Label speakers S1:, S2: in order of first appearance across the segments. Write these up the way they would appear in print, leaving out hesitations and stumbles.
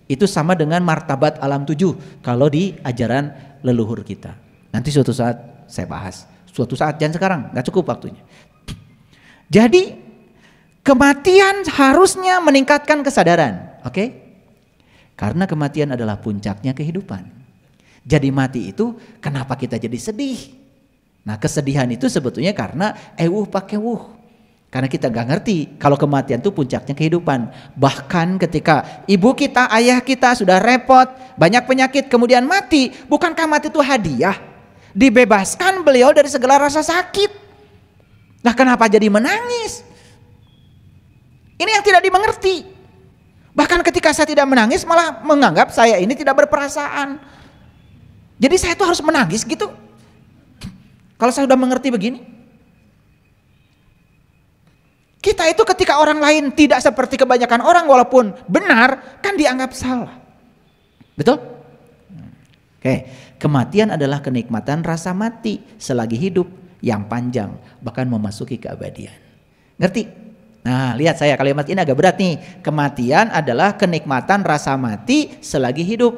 S1: Itu sama dengan martabat alam 7 kalau di ajaran leluhur kita. Nanti suatu saat saya bahas. Suatu saat, jangan sekarang, gak cukup waktunya. Jadi kematian harusnya meningkatkan kesadaran. Oke? Karena kematian adalah puncaknya kehidupan. Jadi mati itu kenapa kita jadi sedih? Nah kesedihan itu sebetulnya karena pakai wuh. Karena kita gak ngerti kalau kematian itu puncaknya kehidupan. Bahkan ketika ibu kita, ayah kita sudah repot, banyak penyakit kemudian mati. Bukankah mati itu hadiah? Dibebaskan beliau dari segala rasa sakit. Nah kenapa jadi menangis? Ini yang tidak dimengerti. Bahkan ketika saya tidak menangis malah menganggap saya ini tidak berperasaan. Jadi saya tuh harus menangis gitu. Kalau saya sudah mengerti begini. Kita itu ketika orang lain tidak seperti kebanyakan orang walaupun benar kan dianggap salah. Betul? Oke, kematian adalah kenikmatan rasa mati selagi hidup yang panjang bahkan memasuki keabadian. Ngerti? Nah, lihat saya kalimat ini agak berat nih. Kematian adalah kenikmatan rasa mati selagi hidup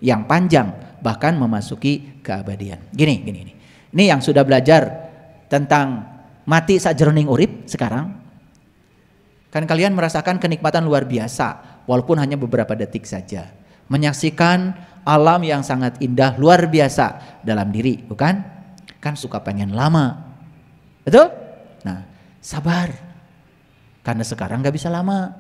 S1: yang panjang bahkan memasuki keabadian. Gini. Ini yang sudah belajar tentang mati sajroning urip sekarang. Kan kalian merasakan kenikmatan luar biasa walaupun hanya beberapa detik saja. Menyaksikan alam yang sangat indah luar biasa dalam diri, bukan? Kan suka pengen lama. Betul? Nah, sabar. Karena sekarang gak bisa lama.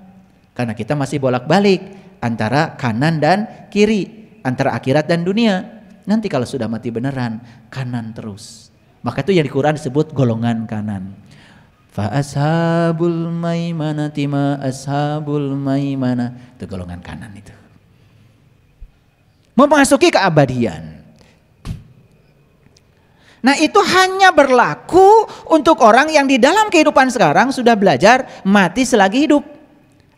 S1: Karena kita masih bolak-balik antara kanan dan kiri, antara akhirat dan dunia. Nanti kalau sudah mati beneran, kanan terus. Maka itu yang di Quran disebut golongan kanan. Fa ashabul maimanati ma ashabul maimana, itu golongan kanan itu. Memasuki keabadian. Nah itu hanya berlaku untuk orang yang di dalam kehidupan sekarang sudah belajar mati selagi hidup.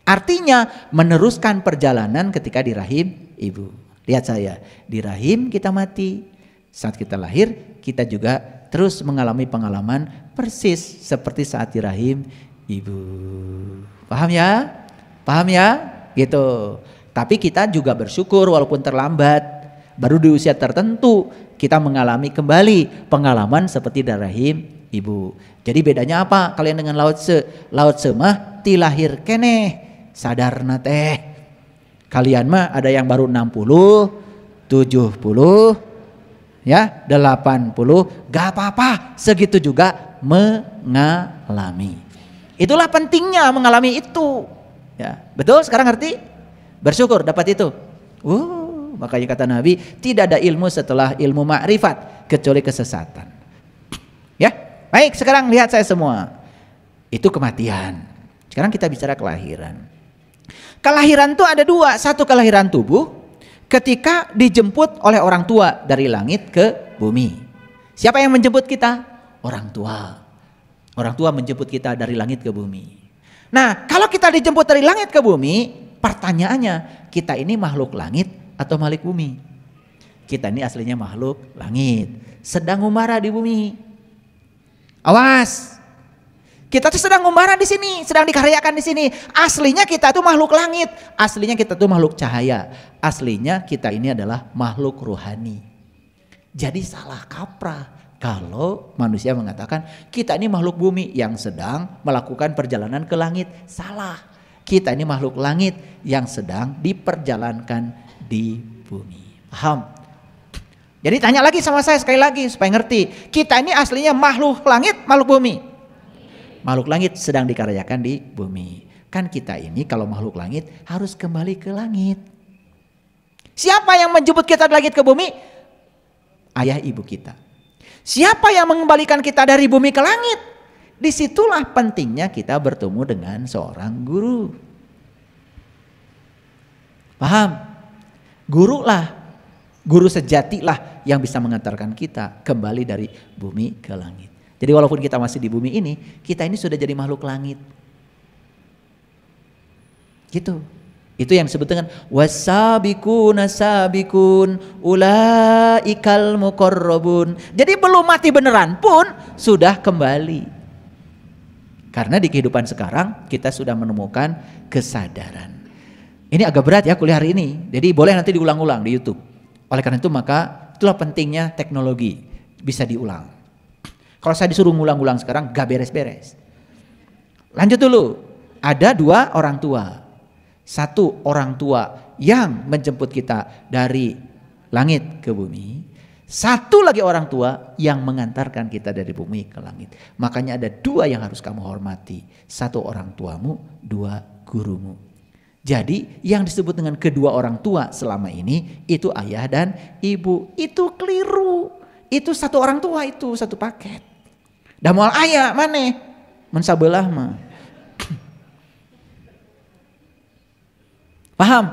S1: Artinya meneruskan perjalanan ketika di rahim ibu. Lihat saya, di rahim kita mati. Saat kita lahir kita juga terus mengalami pengalaman persis seperti saat di rahim ibu. Paham ya? Paham ya? Gitu. Tapi kita juga bersyukur walaupun terlambat. Baru di usia tertentu kita mengalami kembali pengalaman seperti di rahim ibu. Jadi bedanya apa kalian dengan Lao Tse? Lao Tse mah ti lahir keneh, sadarna teh. Kalian mah ada yang baru 60, 70, ya 80, gak apa-apa, segitu juga mengalami. Itulah pentingnya mengalami itu. Ya, betul sekarang ngerti? Bersyukur dapat itu. Makanya kata Nabi, tidak ada ilmu setelah ilmu ma'rifat kecuali kesesatan. Ya, baik sekarang lihat saya semua. Itu kematian. Sekarang kita bicara kelahiran. Kelahiran itu ada dua, satu kelahiran tubuh ketika dijemput oleh orang tua dari langit ke bumi. Siapa yang menjemput kita? Orang tua. Orang tua menjemput kita dari langit ke bumi. Nah, kalau kita dijemput dari langit ke bumi, pertanyaannya, kita ini makhluk langit atau makhluk bumi? Kita ini aslinya makhluk langit, sedang ngumara di bumi. Awas. Kita tuh sedang ngumara di sini, sedang dikaryakan di sini. Aslinya kita tuh makhluk langit, aslinya kita tuh makhluk cahaya. Aslinya kita ini adalah makhluk rohani. Jadi salah kaprah kalau manusia mengatakan kita ini makhluk bumi yang sedang melakukan perjalanan ke langit. Salah. Kita ini makhluk langit yang sedang diperjalankan di bumi. Paham? Jadi tanya lagi sama saya sekali lagi supaya ngerti. Kita ini aslinya makhluk langit, makhluk bumi. Makhluk langit sedang dikaryakan di bumi. Kan kita ini kalau makhluk langit harus kembali ke langit. Siapa yang menjemput kita dari langit ke bumi? Ayah ibu kita. Siapa yang mengembalikan kita dari bumi ke langit? Disitulah pentingnya kita bertemu dengan seorang guru. Paham? Guru lah, guru sejati lah yang bisa mengantarkan kita kembali dari bumi ke langit. Jadi walaupun kita masih di bumi ini, kita ini sudah jadi makhluk langit. Gitu. Itu yang disebut dengan wasabiquna sabiqun ulaikal muqarrabun. Jadi belum mati beneran pun sudah kembali. Karena di kehidupan sekarang kita sudah menemukan kesadaran. Ini agak berat ya kuliah hari ini. Jadi boleh nanti diulang-ulang di YouTube. Oleh karena itu maka itulah pentingnya teknologi. Bisa diulang. Kalau saya disuruh ngulang-ulang sekarang gak beres-beres. Lanjut dulu. Ada dua orang tua. Satu orang tua yang menjemput kita dari langit ke bumi. Satu lagi orang tua yang mengantarkan kita dari bumi ke langit. Makanya ada dua yang harus kamu hormati. Satu orang tuamu, dua gurumu. Jadi yang disebut dengan kedua orang tua selama ini itu ayah dan ibu. Itu keliru. Itu satu orang tua, itu satu paket. Dah moal ayah mana? Mensabelah mah. Paham?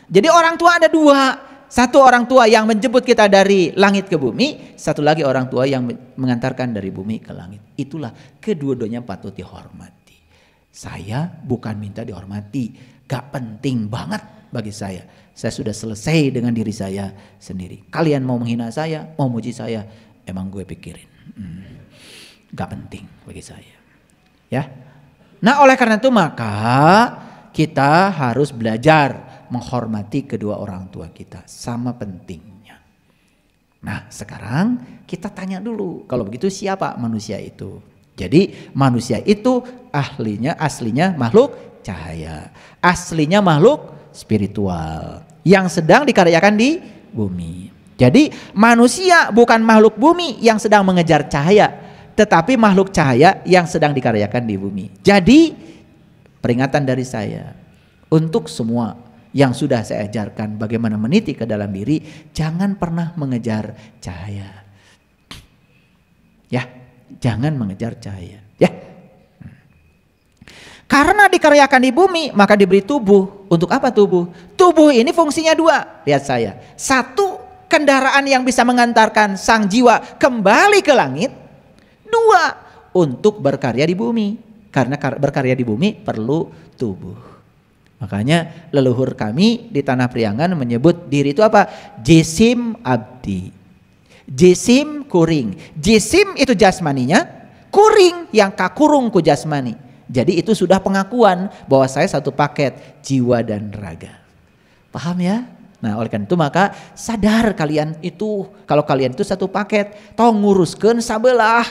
S1: Jadi orang tua ada dua. Satu orang tua yang menjemput kita dari langit ke bumi. Satu lagi orang tua yang mengantarkan dari bumi ke langit. Itulah kedua-duanya patut dihormati. Saya bukan minta dihormati. Gak penting banget bagi saya. Saya sudah selesai dengan diri saya sendiri. Kalian mau menghina saya, mau muji saya, emang gue pikirin. Gak penting bagi saya. Ya. Nah oleh karena itu maka kita harus belajar menghormati kedua orang tua kita, sama pentingnya. Nah sekarang kita tanya dulu, kalau begitu siapa manusia itu? Jadi manusia itu aslinya makhluk cahaya, aslinya makhluk spiritual yang sedang dikaryakan di bumi. Jadi manusia bukan makhluk bumi yang sedang mengejar cahaya, tetapi makhluk cahaya yang sedang dikaryakan di bumi. Jadi peringatan dari saya untuk semua yang sudah saya ajarkan bagaimana meniti ke dalam diri, jangan pernah mengejar cahaya. Ya, jangan mengejar cahaya. Ya. Karena dikaryakan di bumi, maka diberi tubuh. Untuk apa tubuh? Tubuh ini fungsinya dua. Lihat saya. Satu, kendaraan yang bisa mengantarkan sang jiwa kembali ke langit. Dua, untuk berkarya di bumi. Karena berkarya di bumi perlu tubuh. Makanya leluhur kami di Tanah Priangan menyebut diri itu apa? Jisim abdi. Jisim kuring. Jisim itu jasmaninya, kuring yang kakurung ku jasmani. Jadi itu sudah pengakuan bahwa saya satu paket jiwa dan raga. Paham ya? Nah oleh karena itu maka sadar kalian itu, kalau kalian itu satu paket, tong nguruskeun sabelah.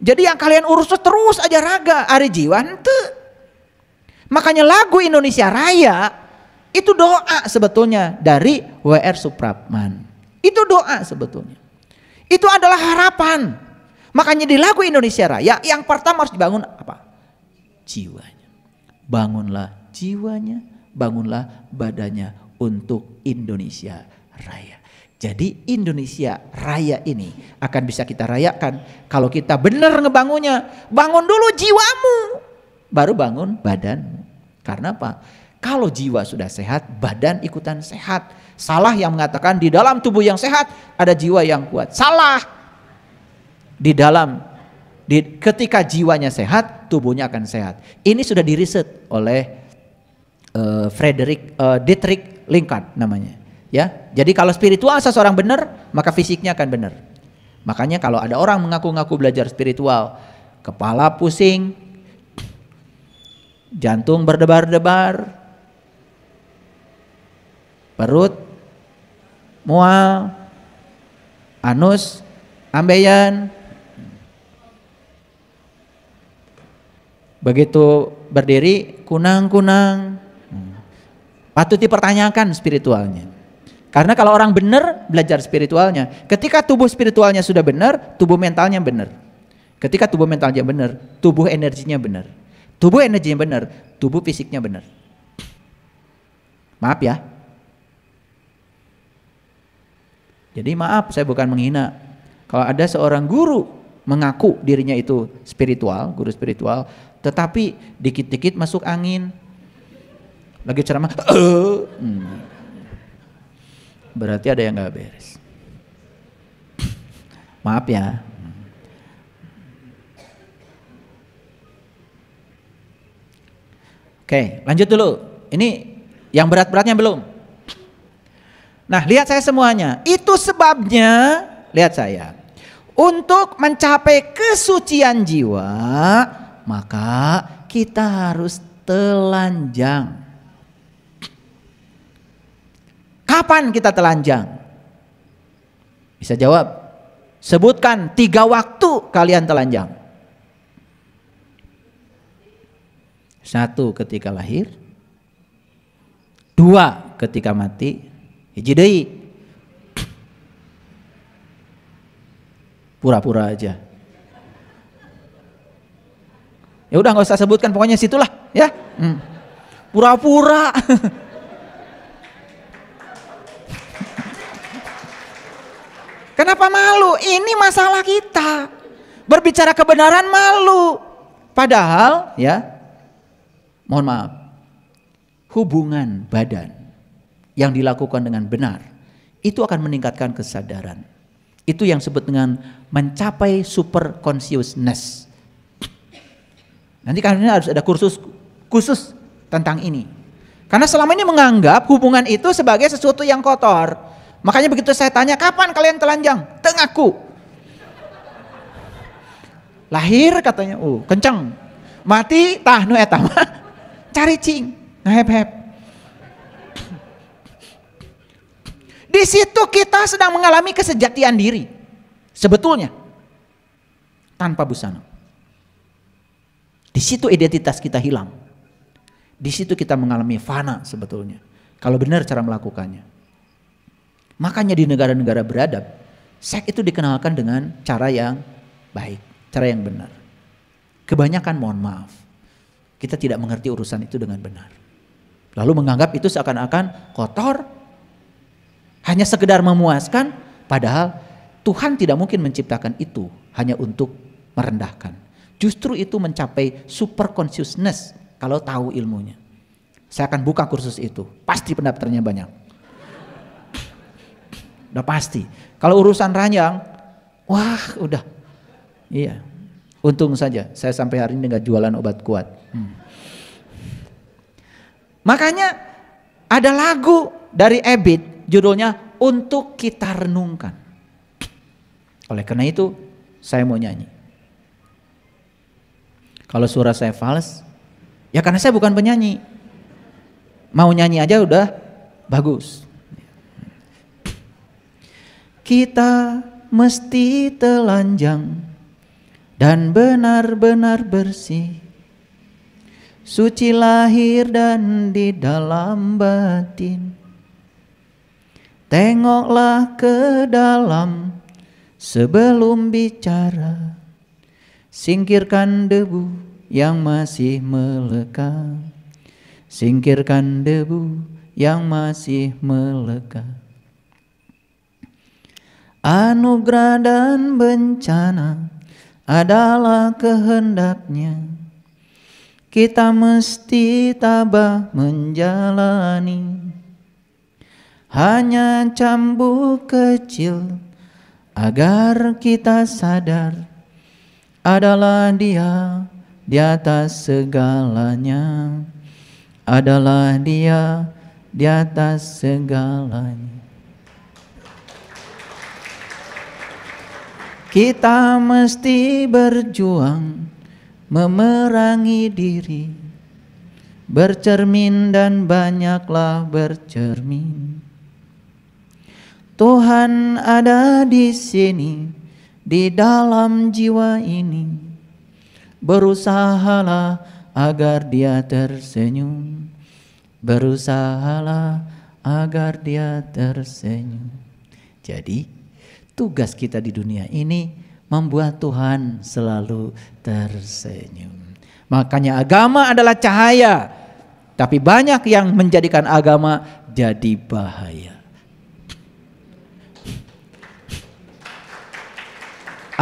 S1: Jadi yang kalian urus terus aja raga, ari jiwa henteu. Makanya lagu Indonesia Raya itu doa sebetulnya dari W.R. Supratman. Itu doa sebetulnya. Itu adalah harapan. Makanya di lagu Indonesia Raya yang pertama harus dibangun apa? Jiwanya. Bangunlah jiwanya, bangunlah badannya untuk Indonesia Raya. Jadi Indonesia Raya ini akan bisa kita rayakan kalau kita benar ngebangunnya. Bangun dulu jiwamu, baru bangun badanmu. Karena apa? Kalau jiwa sudah sehat, badan ikutan sehat. Salah yang mengatakan di dalam tubuh yang sehat ada jiwa yang kuat. Salah. Ketika jiwanya sehat, tubuhnya akan sehat. Ini sudah diriset oleh Dietrich Linkart namanya. Ya, jadi kalau spiritual seseorang benar, maka fisiknya akan benar. Makanya kalau ada orang mengaku-ngaku belajar spiritual, kepala pusing, jantung berdebar-debar, perut mual, anus ambeien, begitu berdiri kunang-kunang, patut dipertanyakan spiritualnya. Karena kalau orang benar belajar spiritualnya, ketika tubuh spiritualnya sudah benar, tubuh mentalnya benar. Ketika tubuh mentalnya benar, tubuh energinya benar. Tubuh energinya benar, tubuh fisiknya benar. Maaf ya. Jadi maaf, saya bukan menghina. Kalau ada seorang guru mengaku dirinya itu spiritual, guru spiritual, tetapi dikit-dikit masuk angin. Lagi ceramah, berarti ada yang gak beres. Maaf ya. Oke, lanjut dulu. Ini yang berat-beratnya belum. Nah, lihat saya semuanya. Itu sebabnya, lihat saya. Untuk mencapai kesucian jiwa, maka kita harus telanjang. kapan kita telanjang? Bisa jawab. Sebutkan 3 waktu kalian telanjang. 1 ketika lahir, 2 ketika mati, hiji deui. Pura-pura aja. Ya udah nggak usah sebutkan, pokoknya situlah ya. Pura-pura. Kenapa malu? Ini masalah kita. Berbicara kebenaran malu. Padahal ya, mohon maaf, hubungan badan yang dilakukan dengan benar itu akan meningkatkan kesadaran. Itu yang disebut dengan mencapai super consciousness. Nanti kan harus ada kursus khusus tentang ini. Karena selama ini menganggap hubungan itu sebagai sesuatu yang kotor. Makanya begitu saya tanya, kapan kalian telanjang? Tengaku. Lahir katanya, kenceng. Mati, tah nu eta mah caricing, ngahep-hep. Di situ kita sedang mengalami kesejatian diri. Sebetulnya. Tanpa busana. Di situ identitas kita hilang. Di situ kita mengalami fana sebetulnya. Kalau benar cara melakukannya. Makanya di negara-negara beradab, seks itu dikenalkan dengan cara yang baik, cara yang benar. Kebanyakan mohon maaf, kita tidak mengerti urusan itu dengan benar. Lalu menganggap itu seakan-akan kotor, hanya sekedar memuaskan, padahal Tuhan tidak mungkin menciptakan itu hanya untuk merendahkan. Justru itu mencapai super consciousness kalau tahu ilmunya. Saya akan buka kursus itu, pasti pendaftarnya banyak. Udah pasti. Kalau urusan ranjang, wah udah. Iya. Untung saja saya sampai hari ini nggak jualan obat kuat. Makanya ada lagu dari Ebit judulnya Untuk Kita Renungkan. Oleh karena itu saya mau nyanyi. Kalau suara saya fals, ya karena saya bukan penyanyi. Mau nyanyi aja udah bagus. Kita mesti telanjang dan benar-benar bersih, suci lahir dan di dalam batin. Tengoklah ke dalam sebelum bicara, singkirkan debu yang masih melekat, singkirkan debu yang masih melekat. Anugerah dan bencana adalah kehendaknya. Kita mesti tabah menjalani. Hanya cambuk kecil agar kita sadar adalah Dia di atas segalanya. Adalah Dia di atas segalanya. Kita mesti berjuang memerangi diri, bercermin dan banyaklah bercermin. Tuhan ada di sini, di dalam jiwa ini. Berusahalah agar Dia tersenyum, berusahalah agar Dia tersenyum. Jadi tugas kita di dunia ini membuat Tuhan selalu tersenyum. Makanya agama adalah cahaya, tapi banyak yang menjadikan agama jadi bahaya.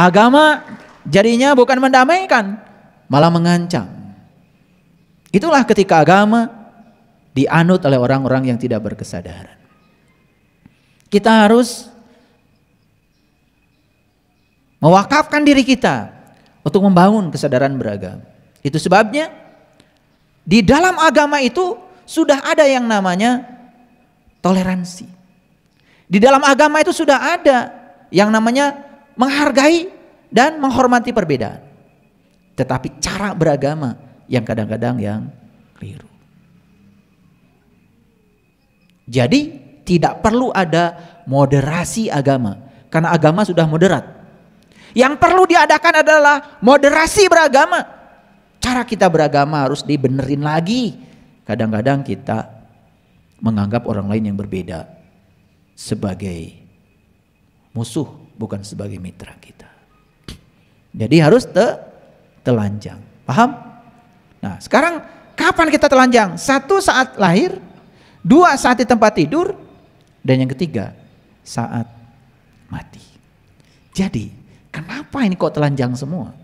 S1: Agama jadinya bukan mendamaikan, malah mengancam. Itulah ketika agama dianut oleh orang-orang yang tidak berkesadaran. Kita harus mewakafkan diri kita untuk membangun kesadaran beragama. Itu sebabnya di dalam agama itu sudah ada yang namanya toleransi. Di dalam agama itu sudah ada yang namanya menghargai dan menghormati perbedaan. Tetapi cara beragama yang kadang-kadang yang keliru. Jadi Tidak perlu ada moderasi agama, karena agama sudah moderat. Yang perlu diadakan adalah moderasi beragama. Cara kita beragama harus dibenerin lagi. Kadang-kadang kita menganggap orang lain yang berbeda sebagai musuh, bukan sebagai mitra kita. Jadi harus telanjang. Paham? Nah, sekarang kapan kita telanjang? 1 saat lahir, 2 saat di tempat tidur, dan yang ketiga saat mati. Jadi kenapa ini kok telanjang semua?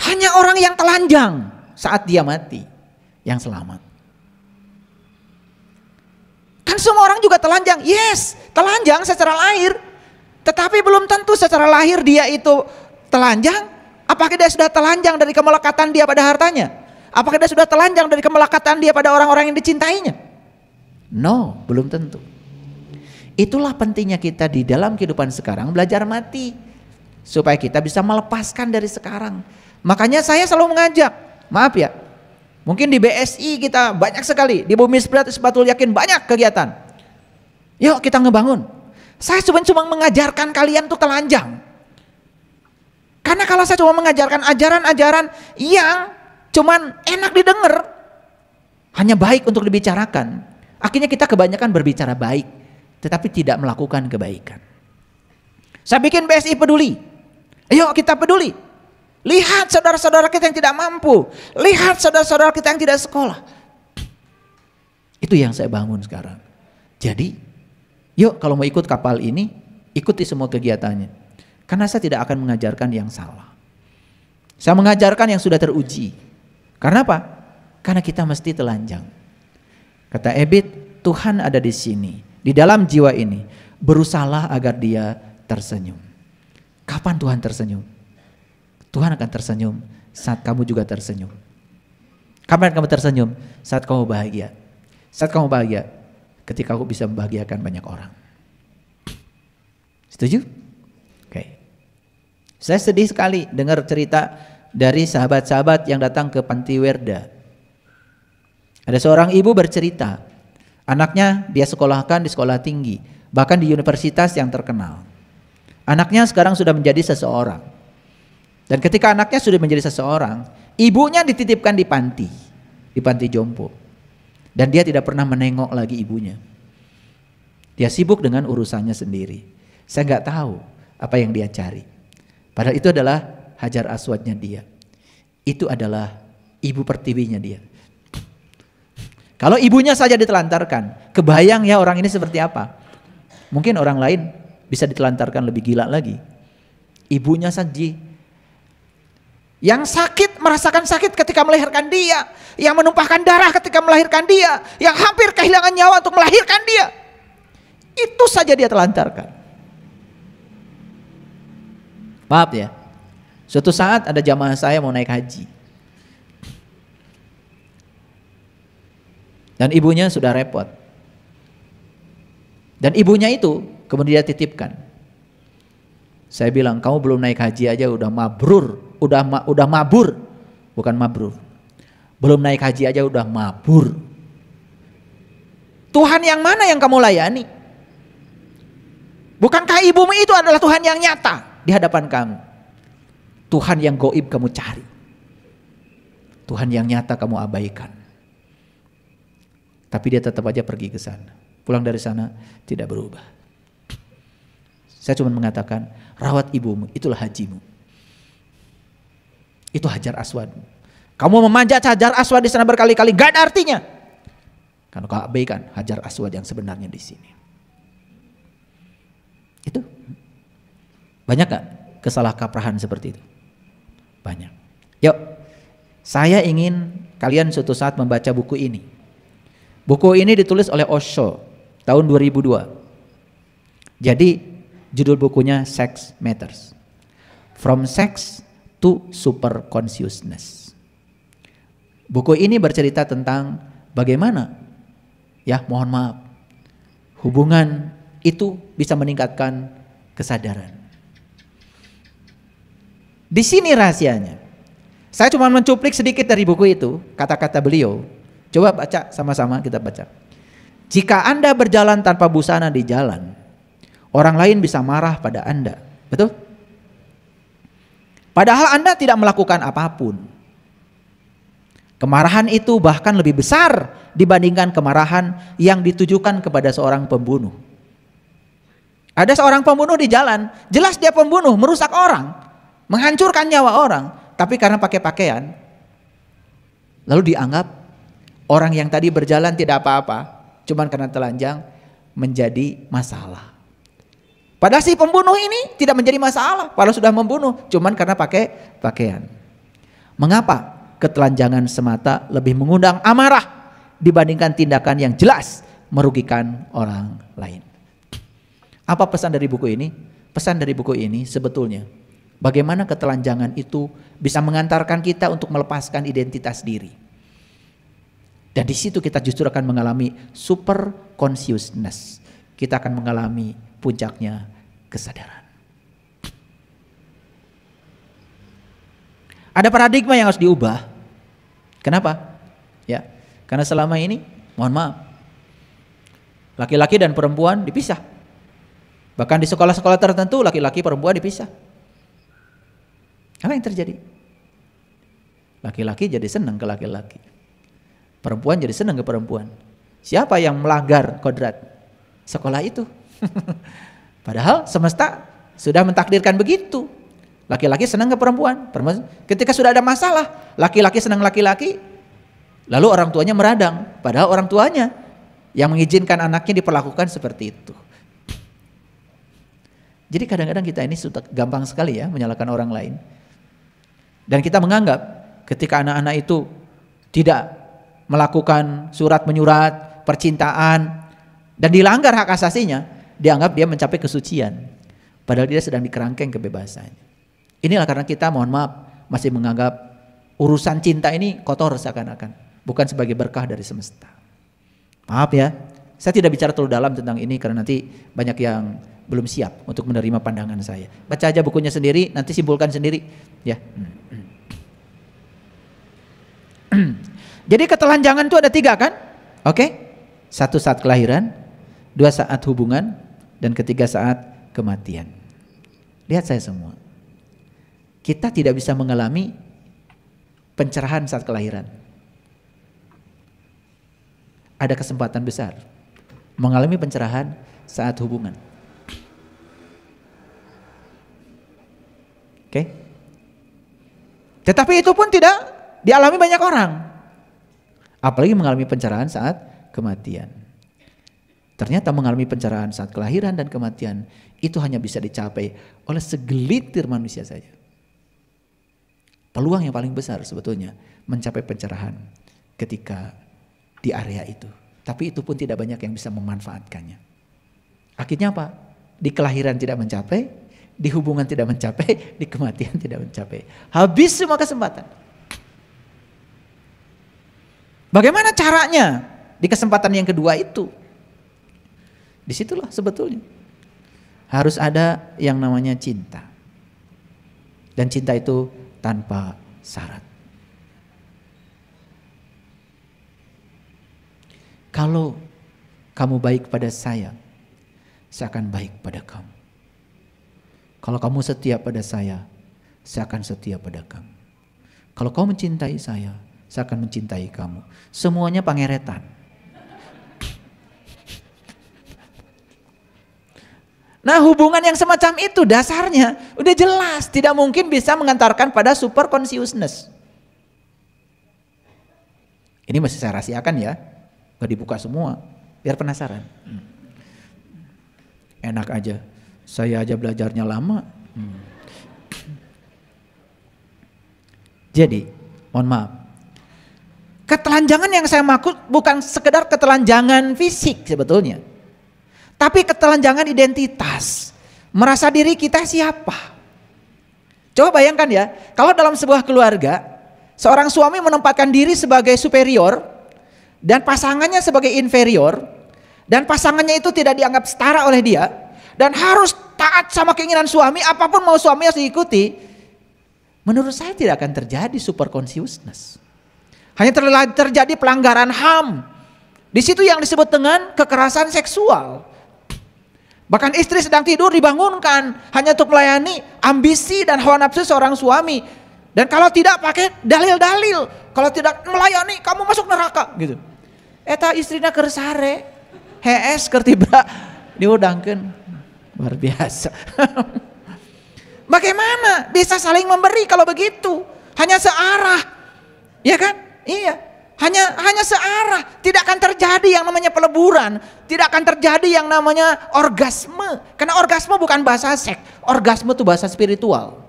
S1: Hanya orang yang telanjang saat dia mati yang selamat. Kan semua orang juga telanjang. Yes, telanjang secara lahir. Tetapi belum tentu secara lahir dia itu telanjang. Apakah dia sudah telanjang dari kemelekatan dia pada hartanya? Apakah dia sudah telanjang dari kemelekatan dia pada orang-orang yang dicintainya? No, belum tentu. Itulah pentingnya kita di dalam kehidupan sekarang belajar mati. Supaya kita bisa melepaskan dari sekarang. Makanya saya selalu mengajak, maaf ya, mungkin di BSI kita banyak sekali, di Bumi Sebatul Yakin banyak kegiatan. Yuk kita ngebangun. Saya cuma mengajarkan kalian tuh telanjang. Karena kalau saya cuma mengajarkan ajaran-ajaran yang cuman enak didengar, hanya baik untuk dibicarakan, akhirnya kita kebanyakan berbicara baik, tetapi tidak melakukan kebaikan. Saya bikin BSI peduli. Ayo kita peduli. Lihat saudara-saudara kita yang tidak mampu. Lihat saudara-saudara kita yang tidak sekolah. Itu yang saya bangun sekarang. Jadi, yuk kalau mau ikut kapal ini, ikuti semua kegiatannya. Karena saya tidak akan mengajarkan yang salah. Saya mengajarkan yang sudah teruji. Karena apa? Karena kita mesti telanjang. Kata Ebit, Tuhan ada di sini. Di dalam jiwa ini. Berusahalah agar dia tersenyum. Kapan Tuhan tersenyum? Tuhan akan tersenyum saat kamu juga tersenyum. Kapan kamu tersenyum? Saat kamu bahagia. Saat kamu bahagia, ketika kamu bisa membahagiakan banyak orang. Setuju? Oke. Saya sedih sekali dengar cerita dari sahabat-sahabat yang datang ke Panti Werda. Ada seorang ibu bercerita, anaknya dia sekolahkan di sekolah tinggi, bahkan di universitas yang terkenal. Anaknya sekarang sudah menjadi seseorang. Dan ketika anaknya sudah menjadi seseorang, ibunya dititipkan di panti jompo. Dan dia tidak pernah menengok lagi ibunya. Dia sibuk dengan urusannya sendiri. Saya nggak tahu apa yang dia cari. Padahal itu adalah hajar aswadnya dia. Itu adalah ibu pertiwinya dia. Kalau ibunya saja ditelantarkan, kebayang ya orang ini seperti apa? Mungkin orang lain bisa ditelantarkan lebih gila lagi. Ibunya saja yang sakit, merasakan sakit ketika melahirkan dia, yang menumpahkan darah ketika melahirkan dia, yang hampir kehilangan nyawa untuk melahirkan dia, itu saja dia telantarkan. Maaf ya, suatu saat ada jamaah saya mau naik haji, dan ibunya sudah repot, dan ibunya itu kemudian dia titipkan. Saya bilang, kamu belum naik haji aja udah mabrur, udah mabur, bukan mabrur. Belum naik haji aja udah mabur. Tuhan yang mana yang kamu layani? Bukankah ibumu itu adalah Tuhan yang nyata di hadapan kamu? Tuhan yang goib kamu cari. Tuhan yang nyata kamu abaikan. Tapi dia tetap aja pergi ke sana. Pulang dari sana tidak berubah. Saya cuma mengatakan, rawat ibumu, itulah hajimu. Itu hajar aswadmu. Kamu memanjat hajar aswad di sana berkali-kali, gak ada artinya. Karena kau abaikan hajar aswad yang sebenarnya di sini. Itu. Banyak gak kesalahkaprahan seperti itu? Banyak. Yuk, saya ingin kalian suatu saat membaca buku ini. Buku ini ditulis oleh Osho tahun 2002. Jadi judul bukunya Sex Matters. From Sex to Super Consciousness. Buku ini bercerita tentang bagaimana, ya mohon maaf, hubungan itu bisa meningkatkan kesadaran. Di sini rahasianya. Saya cuma mencuplik sedikit dari buku itu, kata-kata beliau. Coba baca sama-sama, kita baca. Jika Anda berjalan tanpa busana di jalan, orang lain bisa marah pada Anda. Betul? Padahal Anda tidak melakukan apapun. Kemarahan itu bahkan lebih besar dibandingkan kemarahan yang ditujukan kepada seorang pembunuh. Ada seorang pembunuh di jalan, jelas dia pembunuh, merusak orang, menghancurkan nyawa orang. Tapi karena pakai pakaian, lalu dianggap orang yang tadi berjalan tidak apa-apa, cuman karena telanjang menjadi masalah. Padahal si pembunuh ini tidak menjadi masalah, padahal sudah membunuh, cuman karena pakai pakaian. Mengapa ketelanjangan semata lebih mengundang amarah dibandingkan tindakan yang jelas merugikan orang lain? Apa pesan dari buku ini? Pesan dari buku ini sebetulnya bagaimana ketelanjangan itu bisa mengantarkan kita untuk melepaskan identitas diri. Dan di situ kita justru akan mengalami super consciousness. Kita akan mengalami puncaknya kesadaran. Ada paradigma yang harus diubah. Kenapa? Ya, karena selama ini, mohon maaf, laki-laki dan perempuan dipisah. Bahkan di sekolah-sekolah tertentu laki-laki perempuan dipisah. Apa yang terjadi? Laki-laki jadi senang ke laki-laki, perempuan jadi senang ke perempuan. Siapa yang melanggar kodrat sekolah itu? Padahal semesta sudah mentakdirkan begitu. Laki-laki senang ke perempuan, ketika sudah ada masalah, laki-laki senang laki-laki, lalu orang tuanya meradang. Padahal orang tuanya yang mengizinkan anaknya diperlakukan seperti itu. Jadi kadang-kadang kita ini sudah gampang sekali ya menyalahkan orang lain. Dan kita menganggap ketika anak-anak itu tidak melakukan surat menyurat, percintaan, dan dilanggar hak asasinya, dianggap dia mencapai kesucian. Padahal dia sedang dikerangkeng kebebasannya. Inilah karena kita, mohon maaf, masih menganggap urusan cinta ini kotor seakan-akan, bukan sebagai berkah dari semesta. Maaf ya, saya tidak bicara terlalu dalam tentang ini karena nanti banyak yang belum siap untuk menerima pandangan saya. Baca aja bukunya sendiri, nanti simpulkan sendiri. Ya. Jadi ketelanjangan itu ada 3 kan? Oke? 1 saat kelahiran, 2 saat hubungan, dan 3 saat kematian. Lihat saya semua. Kita tidak bisa mengalami pencerahan saat kelahiran. Ada kesempatan besar mengalami pencerahan saat hubungan. Oke? Tetapi itu pun tidak dialami banyak orang. Apalagi mengalami pencerahan saat kematian. Ternyata mengalami pencerahan saat kelahiran dan kematian itu hanya bisa dicapai oleh segelintir manusia saja. Peluang yang paling besar sebetulnya mencapai pencerahan ketika di area itu. Tapi itu pun tidak banyak yang bisa memanfaatkannya. Akhirnya apa? Di kelahiran tidak mencapai, di hubungan tidak mencapai, di kematian tidak mencapai. Habis semua kesempatan. Bagaimana caranya di kesempatan yang kedua itu? Disitulah sebetulnya harus ada yang namanya cinta. Dan cinta itu tanpa syarat. Kalau kamu baik pada saya akan baik pada kamu. Kalau kamu setia pada saya akan setia pada kamu. Kalau kamu mencintai saya akan mencintai kamu. Semuanya pangeretan. Nah, hubungan yang semacam itu dasarnya udah jelas tidak mungkin bisa mengantarkan pada super consciousness. Ini masih saya rahasiakan ya, gak dibuka semua, biar penasaran. Enak aja, saya aja belajarnya lama. Jadi, mohon maaf, ketelanjangan yang saya maksud bukan sekedar ketelanjangan fisik sebetulnya. Tapi ketelanjangan identitas, merasa diri kita siapa. Coba bayangkan ya, kalau dalam sebuah keluarga, seorang suami menempatkan diri sebagai superior, dan pasangannya sebagai inferior, dan pasangannya itu tidak dianggap setara oleh dia, dan harus taat sama keinginan suami, apapun mau suami harus diikuti. menurut saya tidak akan terjadi super consciousness. Hanya terjadi pelanggaran HAM. Di situ yang disebut dengan kekerasan seksual. Bahkan istri sedang tidur dibangunkan hanya untuk melayani ambisi dan hawa nafsu seorang suami. Dan kalau tidak pakai dalil-dalil, kalau tidak melayani kamu masuk neraka gitu. Eta istrina keur sare, HS keur tibra diudangkeun. Luar biasa. Bagaimana bisa saling memberi kalau begitu? Hanya searah. Ya kan? Iya. Hanya searah. Tidak akan terjadi yang namanya peleburan. Tidak akan terjadi yang namanya orgasme. Karena orgasme bukan bahasa seks. Orgasme itu bahasa spiritual.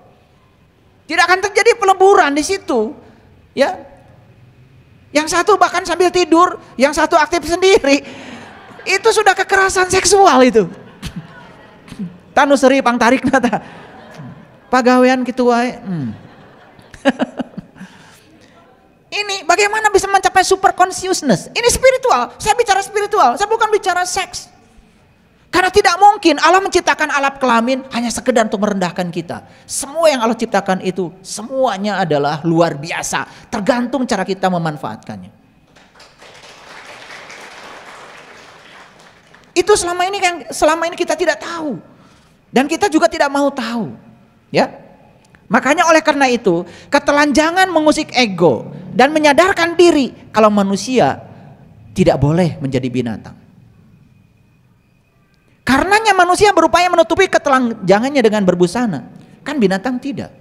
S1: Tidak akan terjadi peleburan di situ. Ya. Yang satu bahkan sambil tidur, yang satu aktif sendiri. Itu sudah kekerasan seksual itu. Tanu seri pang tarik nata. Pagawean gitu wae. Ini bagaimana bisa mencapai super consciousness? Ini spiritual. Saya bicara spiritual, saya bukan bicara seks. Karena tidak mungkin Allah menciptakan alat kelamin hanya sekedar untuk merendahkan kita. Semua yang Allah ciptakan itu semuanya adalah luar biasa. Tergantung cara kita memanfaatkannya. Itu selama ini kita tidak tahu. Dan kita juga tidak mau tahu. Ya, makanya oleh karena itu ketelanjangan mengusik ego dan menyadarkan diri kalau manusia tidak boleh menjadi binatang. Karenanya manusia berupaya menutupi ketelanjangannya dengan berbusana. Kan binatang tidak.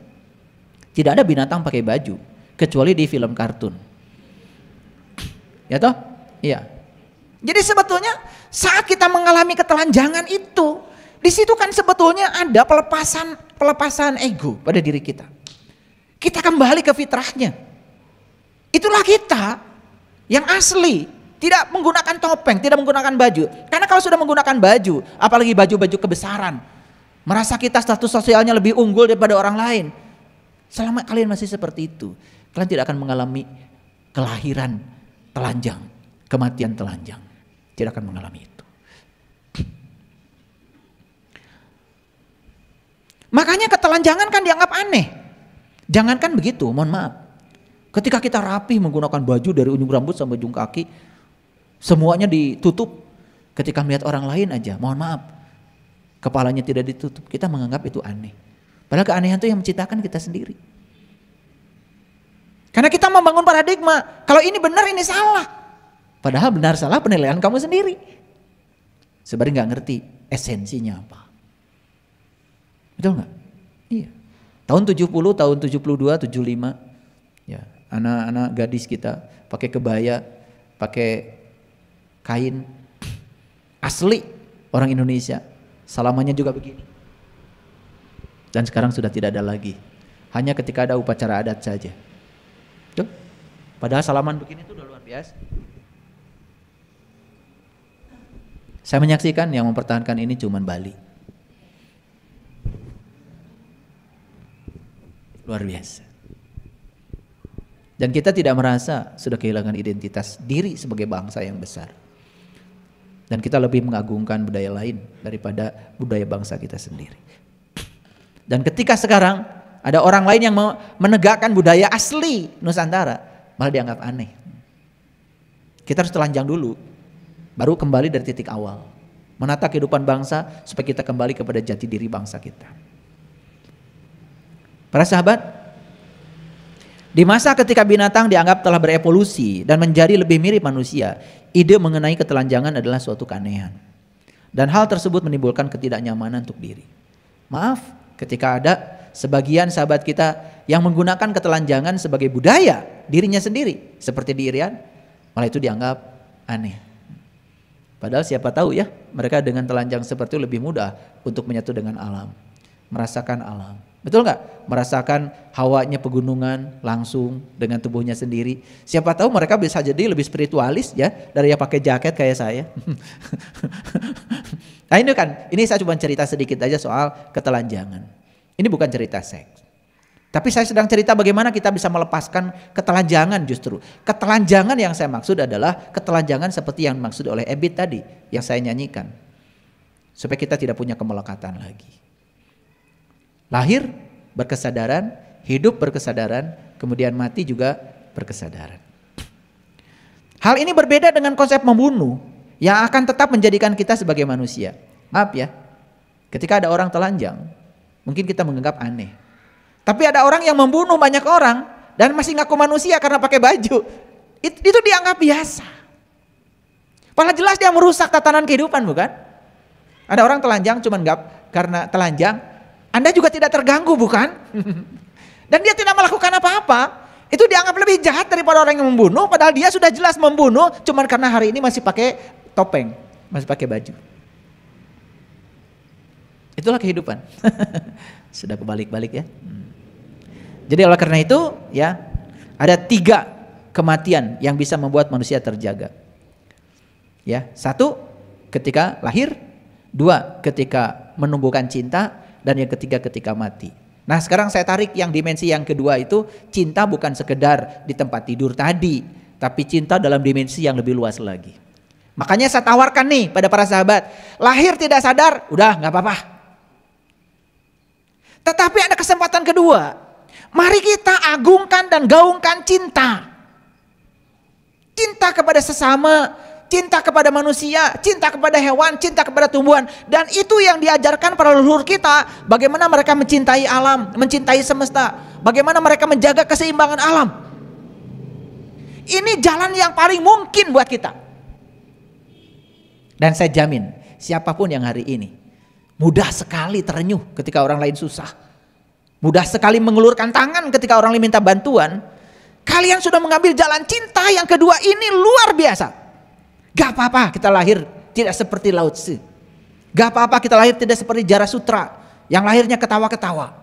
S1: Tidak ada binatang pakai baju kecuali di film kartun. Ya toh? Iya. Jadi sebetulnya saat kita mengalami ketelanjangan itu, di situ kan sebetulnya ada pelepasan ego pada diri kita. Kita kembali ke fitrahnya. Itulah kita yang asli, tidak menggunakan topeng, tidak menggunakan baju. Karena kalau sudah menggunakan baju, apalagi baju-baju kebesaran, merasa kita status sosialnya lebih unggul daripada orang lain. Selama kalian masih seperti itu, kalian tidak akan mengalami kelahiran telanjang, kematian telanjang. Tidak akan mengalami itu. Makanya ketelanjangan kan dianggap aneh. Jangankan begitu, mohon maaf. Ketika kita rapi menggunakan baju dari ujung rambut sampai ujung kaki, semuanya ditutup. Ketika melihat orang lain aja, mohon maaf, kepalanya tidak ditutup, kita menganggap itu aneh. Padahal keanehan itu yang menciptakan kita sendiri. Karena kita membangun paradigma, kalau ini benar ini salah. Padahal benar salah penilaian kamu sendiri. Sebenarnya nggak ngerti esensinya apa. Betul nggak? Iya. Tahun 70, tahun 72, 75, ya anak-anak gadis kita pakai kebaya, pakai kain asli orang Indonesia, salamannya juga begini. Dan sekarang sudah tidak ada lagi, hanya ketika ada upacara adat saja. Tuh. Padahal salaman begini itu udah luar biasa. Saya menyaksikan yang mempertahankan ini cuma Bali. Luar biasa. Dan kita tidak merasa sudah kehilangan identitas diri sebagai bangsa yang besar. Dan kita lebih mengagungkan budaya lain daripada budaya bangsa kita sendiri. Dan ketika sekarang ada orang lain yang menegakkan budaya asli Nusantara, malah dianggap aneh. Kita harus telanjang dulu, baru kembali dari titik awal. Menata kehidupan bangsa supaya kita kembali kepada jati diri bangsa kita. Para sahabat, di masa ketika binatang dianggap telah berevolusi dan menjadi lebih mirip manusia, ide mengenai ketelanjangan adalah suatu keanehan. Dan hal tersebut menimbulkan ketidaknyamanan untuk diri. Maaf, ketika ada sebagian sahabat kita yang menggunakan ketelanjangan sebagai budaya dirinya sendiri, seperti di Irian, malah itu dianggap aneh. Padahal siapa tahu ya, mereka dengan telanjang seperti itu lebih mudah untuk menyatu dengan alam, merasakan alam. Betul nggak? Merasakan hawanya pegunungan langsung dengan tubuhnya sendiri. Siapa tahu mereka bisa jadi lebih spiritualis ya dari yang pakai jaket kayak saya. Nah ini saya cuma cerita sedikit aja soal ketelanjangan. Ini bukan cerita seks. Tapi saya sedang cerita bagaimana kita bisa melepaskan ketelanjangan justru. Ketelanjangan yang saya maksud adalah ketelanjangan seperti yang dimaksud oleh Ebit tadi yang saya nyanyikan. Supaya kita tidak punya kemelekatan lagi. Lahir berkesadaran hidup berkesadaran, kemudian mati juga berkesadaran. Hal ini berbeda dengan konsep membunuh yang akan tetap menjadikan kita sebagai manusia. Maaf ya, ketika ada orang telanjang, mungkin kita menganggap aneh. Tapi ada orang yang membunuh banyak orang dan masih ngaku manusia karena pakai baju. Itu dianggap biasa. Padahal jelas dia merusak tatanan kehidupan, bukan? Ada orang telanjang cuman enggak karena telanjang, Anda juga tidak terganggu, bukan? Dan dia tidak melakukan apa-apa. Itu dianggap lebih jahat daripada orang yang membunuh, padahal dia sudah jelas membunuh cuman karena hari ini masih pakai topeng, masih pakai baju. Itulah kehidupan. Sudah kebalik-balik ya. Jadi oleh karena itu ya, ada 3 kematian yang bisa membuat manusia terjaga. Ya, 1 ketika lahir, 2 ketika menumbuhkan cinta, dan yang ketiga ketika mati. Nah sekarang saya tarik yang dimensi yang kedua itu, cinta bukan sekedar di tempat tidur tadi, tapi cinta dalam dimensi yang lebih luas lagi. Makanya saya tawarkan nih pada para sahabat, lahir tidak sadar, udah gak apa-apa. Tetapi ada kesempatan kedua, mari kita agungkan dan gaungkan cinta. Cinta kepada sesama, cinta kepada manusia, cinta kepada hewan, cinta kepada tumbuhan. Dan itu yang diajarkan para leluhur kita, bagaimana mereka mencintai alam, mencintai semesta, bagaimana mereka menjaga keseimbangan alam. Ini jalan yang paling mungkin buat kita. Dan saya jamin, siapapun yang hari ini mudah sekali terenyuh ketika orang lain susah, mudah sekali mengulurkan tangan ketika orang lain minta bantuan, kalian sudah mengambil jalan cinta yang kedua ini luar biasa. Gak apa-apa kita lahir tidak seperti Lao Tzu. Gak apa-apa kita lahir tidak seperti Jarasutra yang lahirnya ketawa-ketawa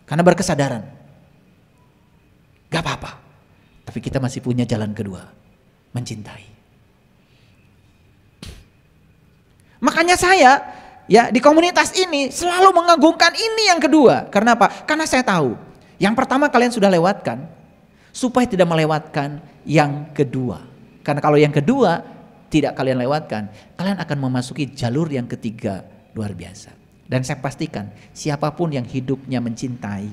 S1: karena berkesadaran. Gak apa-apa. Tapi kita masih punya jalan kedua, mencintai. Makanya saya ya di komunitas ini selalu mengagungkan ini yang kedua. Karena apa? Karena saya tahu yang pertama kalian sudah lewatkan, supaya tidak melewatkan yang kedua. Karena kalau yang kedua tidak kalian lewatkan, kalian akan memasuki jalur yang ketiga luar biasa. Dan saya pastikan siapapun yang hidupnya mencintai,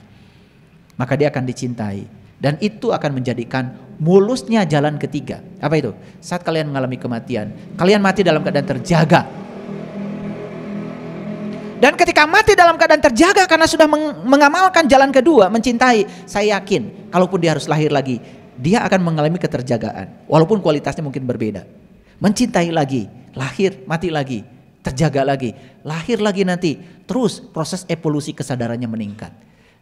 S1: maka dia akan dicintai. Dan itu akan menjadikan mulusnya jalan ketiga. Apa itu? Saat kalian mengalami kematian, kalian mati dalam keadaan terjaga. Dan ketika mati dalam keadaan terjaga karena sudah mengamalkan jalan kedua, mencintai, saya yakin kalaupun dia harus lahir lagi, dia akan mengalami keterjagaan. Walaupun kualitasnya mungkin berbeda. Mencintai lagi, lahir, mati lagi, terjaga lagi, lahir lagi nanti. Terus proses evolusi kesadarannya meningkat.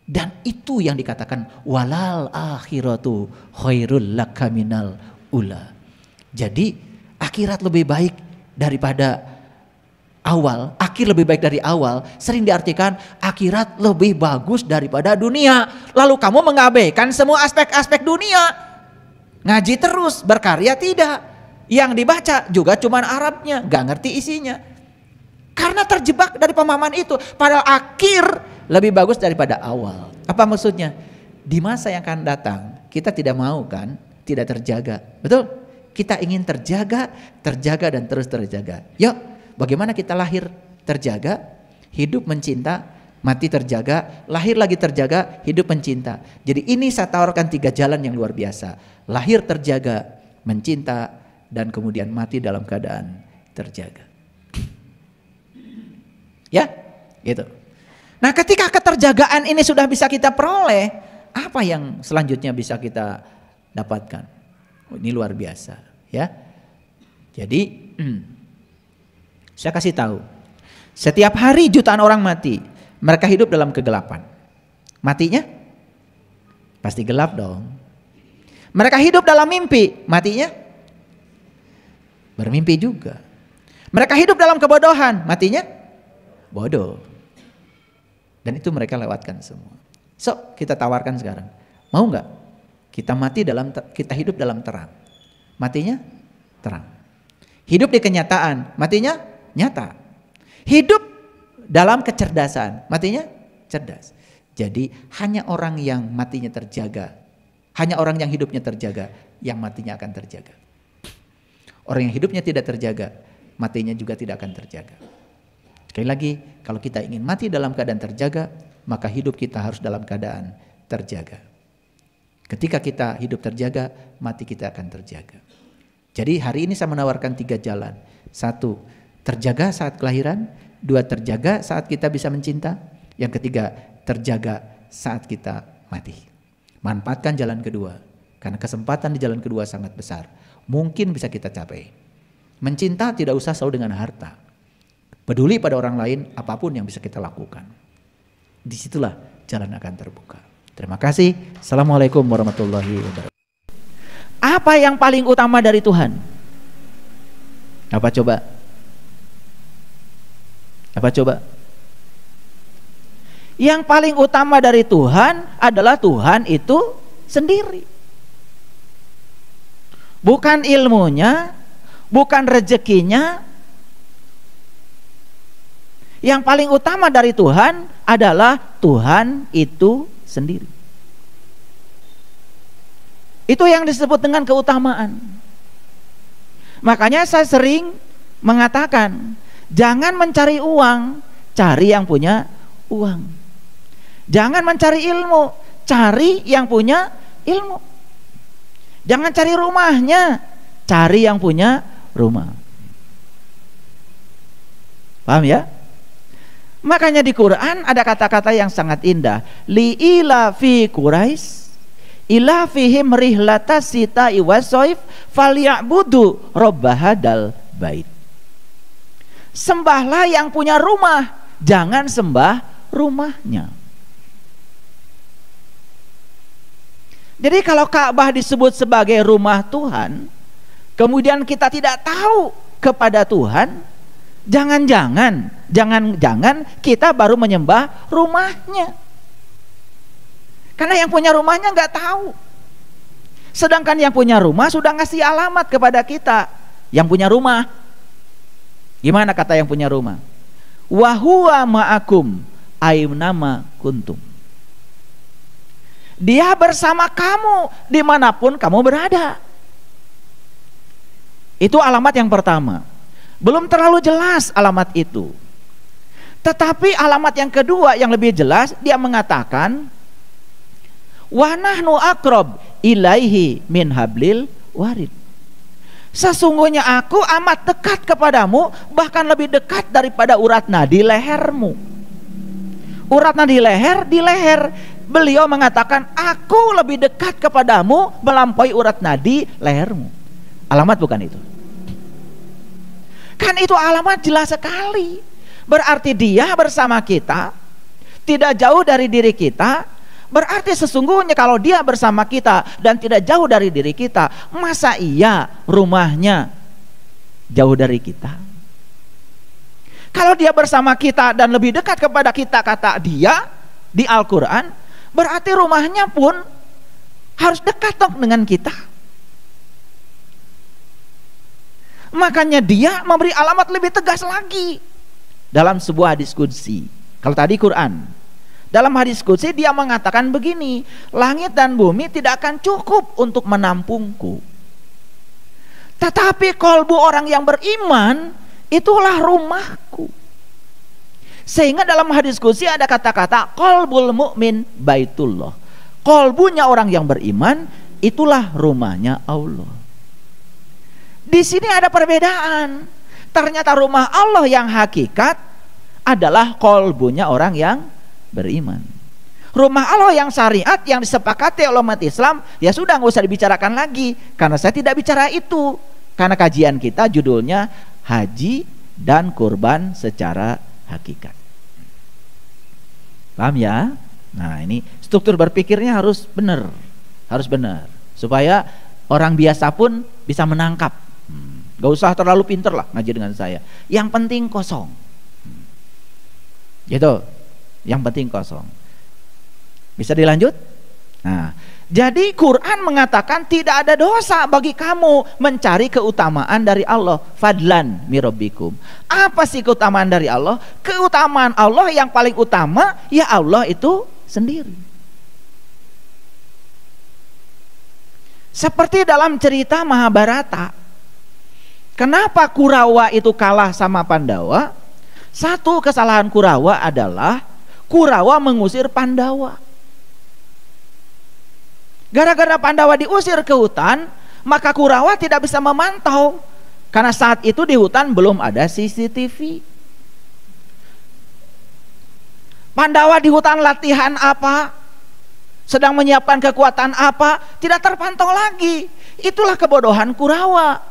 S1: Dan itu yang dikatakan walal akhiratu khairul laka minal ula. Jadi akhirat lebih baik daripada awal, akhir lebih baik dari awal. Sering diartikan akhirat lebih bagus daripada dunia. Lalu kamu mengabaikan semua aspek-aspek dunia. Ngaji terus, berkarya tidak. Yang dibaca juga cuman Arabnya, gak ngerti isinya. Karena terjebak dari pemahaman itu. Padahal akhir lebih bagus daripada awal. Apa maksudnya? Di masa yang akan datang, kita tidak mau kan, tidak terjaga. Betul? Kita ingin terjaga, dan terus terjaga. Yuk, bagaimana kita lahir terjaga, hidup mencinta, mati terjaga, lahir lagi terjaga, hidup mencinta. Jadi ini saya tawarkan 3 jalan yang luar biasa. Lahir terjaga, mencinta, dan kemudian mati dalam keadaan terjaga. Ya, gitu. Nah, ketika keterjagaan ini sudah bisa kita peroleh, apa yang selanjutnya bisa kita dapatkan? Ini luar biasa, ya. Jadi, saya kasih tahu, setiap hari jutaan orang mati, mereka hidup dalam kegelapan. Matinya pasti gelap dong. Mereka hidup dalam mimpi, matinya bermimpi juga. Mereka hidup dalam kebodohan, matinya bodoh. Dan itu mereka lewatkan semua. So, kita tawarkan sekarang. Mau nggak? Kita hidup dalam terang. Matinya terang. Hidup di kenyataan, matinya nyata. Hidup dalam kecerdasan, matinya cerdas. Jadi hanya orang yang matinya terjaga, hanya orang yang hidupnya terjaga, yang matinya akan terjaga. Orang yang hidupnya tidak terjaga, matinya juga tidak akan terjaga. Sekali lagi, kalau kita ingin mati dalam keadaan terjaga, maka hidup kita harus dalam keadaan terjaga. Ketika kita hidup terjaga, mati kita akan terjaga. Jadi hari ini saya menawarkan 3 jalan. 1, terjaga saat kelahiran. 2, terjaga saat kita bisa mencinta. Yang ketiga, terjaga saat kita mati. Manfaatkan jalan kedua, karena kesempatan di jalan kedua sangat besar. Mungkin bisa kita capai. Mencinta tidak usah selalu dengan harta. Peduli pada orang lain, apapun yang bisa kita lakukan. Disitulah jalan akan terbuka. Terima kasih. Assalamualaikum warahmatullahi wabarakatuh. Apa yang paling utama dari Tuhan? Apa coba? Apa coba? Yang paling utama dari Tuhan adalah Tuhan itu sendiri. Bukan ilmunya, bukan rezekinya. Yang paling utama dari Tuhan adalah Tuhan itu sendiri. Itu yang disebut dengan keutamaan. Makanya saya sering mengatakan, jangan mencari uang, cari yang punya uang. Jangan mencari ilmu, cari yang punya ilmu. Jangan cari rumahnya, cari yang punya rumah. Paham ya? Makanya di Quran ada kata-kata yang sangat indah. Li ila fi Quraisy ila fihim rihlata sita'i wasoif falyabudu robbahadal bait. Sembahlah yang punya rumah, jangan sembah rumahnya. Jadi kalau Ka'bah disebut sebagai rumah Tuhan, kemudian kita tidak tahu kepada Tuhan, jangan-jangan kita baru menyembah rumahnya. Karena yang punya rumahnya nggak tahu. Sedangkan yang punya rumah sudah ngasih alamat kepada kita. Yang punya rumah, gimana kata yang punya rumah? Wa huwa ma'akum aimnama kuntum. Dia bersama kamu dimanapun kamu berada. Itu alamat yang pertama. Belum terlalu jelas alamat itu. Tetapi alamat yang kedua yang lebih jelas, dia mengatakan wa nahnu aqrab ilaihi min hablil warid. Sesungguhnya aku amat dekat kepadamu, bahkan lebih dekat daripada urat nadi lehermu. Urat nadi leher di leher. Beliau mengatakan aku lebih dekat kepadamu melampaui urat nadi lehermu. Alamat bukan itu? Kan itu alamat jelas sekali. Berarti dia bersama kita, tidak jauh dari diri kita. Berarti sesungguhnya kalau dia bersama kita dan tidak jauh dari diri kita, masa iya rumahnya jauh dari kita? Kalau dia bersama kita dan lebih dekat kepada kita, kata dia di Al-Quran, berarti rumahnya pun harus dekat dong dengan kita. Makanya dia memberi alamat lebih tegas lagi dalam sebuah diskusi. Kalau tadi Quran, dalam hadis qudsi dia mengatakan begini, langit dan bumi tidak akan cukup untuk menampungku, tetapi kolbu orang yang beriman itulah rumahku. Sehingga dalam hadis qudsi ada kata-kata qalbul mu'min baitullah. Kolbunya orang yang beriman itulah rumahnya Allah. Di sini ada perbedaan. Ternyata rumah Allah yang hakikat adalah kolbunya orang yang beriman. Rumah Allah yang syariat yang disepakati oleh umat Islam, ya sudah nggak usah dibicarakan lagi, karena saya tidak bicara itu. Karena kajian kita judulnya haji dan kurban secara hakikat. Paham ya? Nah, ini struktur berpikirnya harus benar, supaya orang biasa pun bisa menangkap. Gak usah terlalu pinter lah ngaji dengan saya. Yang penting kosong. Gitu. Yang penting kosong. Bisa dilanjut? Nah, jadi Quran mengatakan tidak ada dosa bagi kamu mencari keutamaan dari Allah. Fadlan mirabbikum. Apa sih keutamaan dari Allah? Keutamaan Allah yang paling utama ya Allah itu sendiri. Seperti dalam cerita Mahabharata. Kenapa Kurawa itu kalah sama Pandawa? Satu kesalahan Kurawa adalah Kurawa mengusir Pandawa. Gara-gara Pandawa diusir ke hutan, maka Kurawa tidak bisa memantau. Karena saat itu di hutan belum ada CCTV. Pandawa di hutan latihan apa, sedang menyiapkan kekuatan apa, tidak terpantau lagi. Itulah kebodohan Kurawa.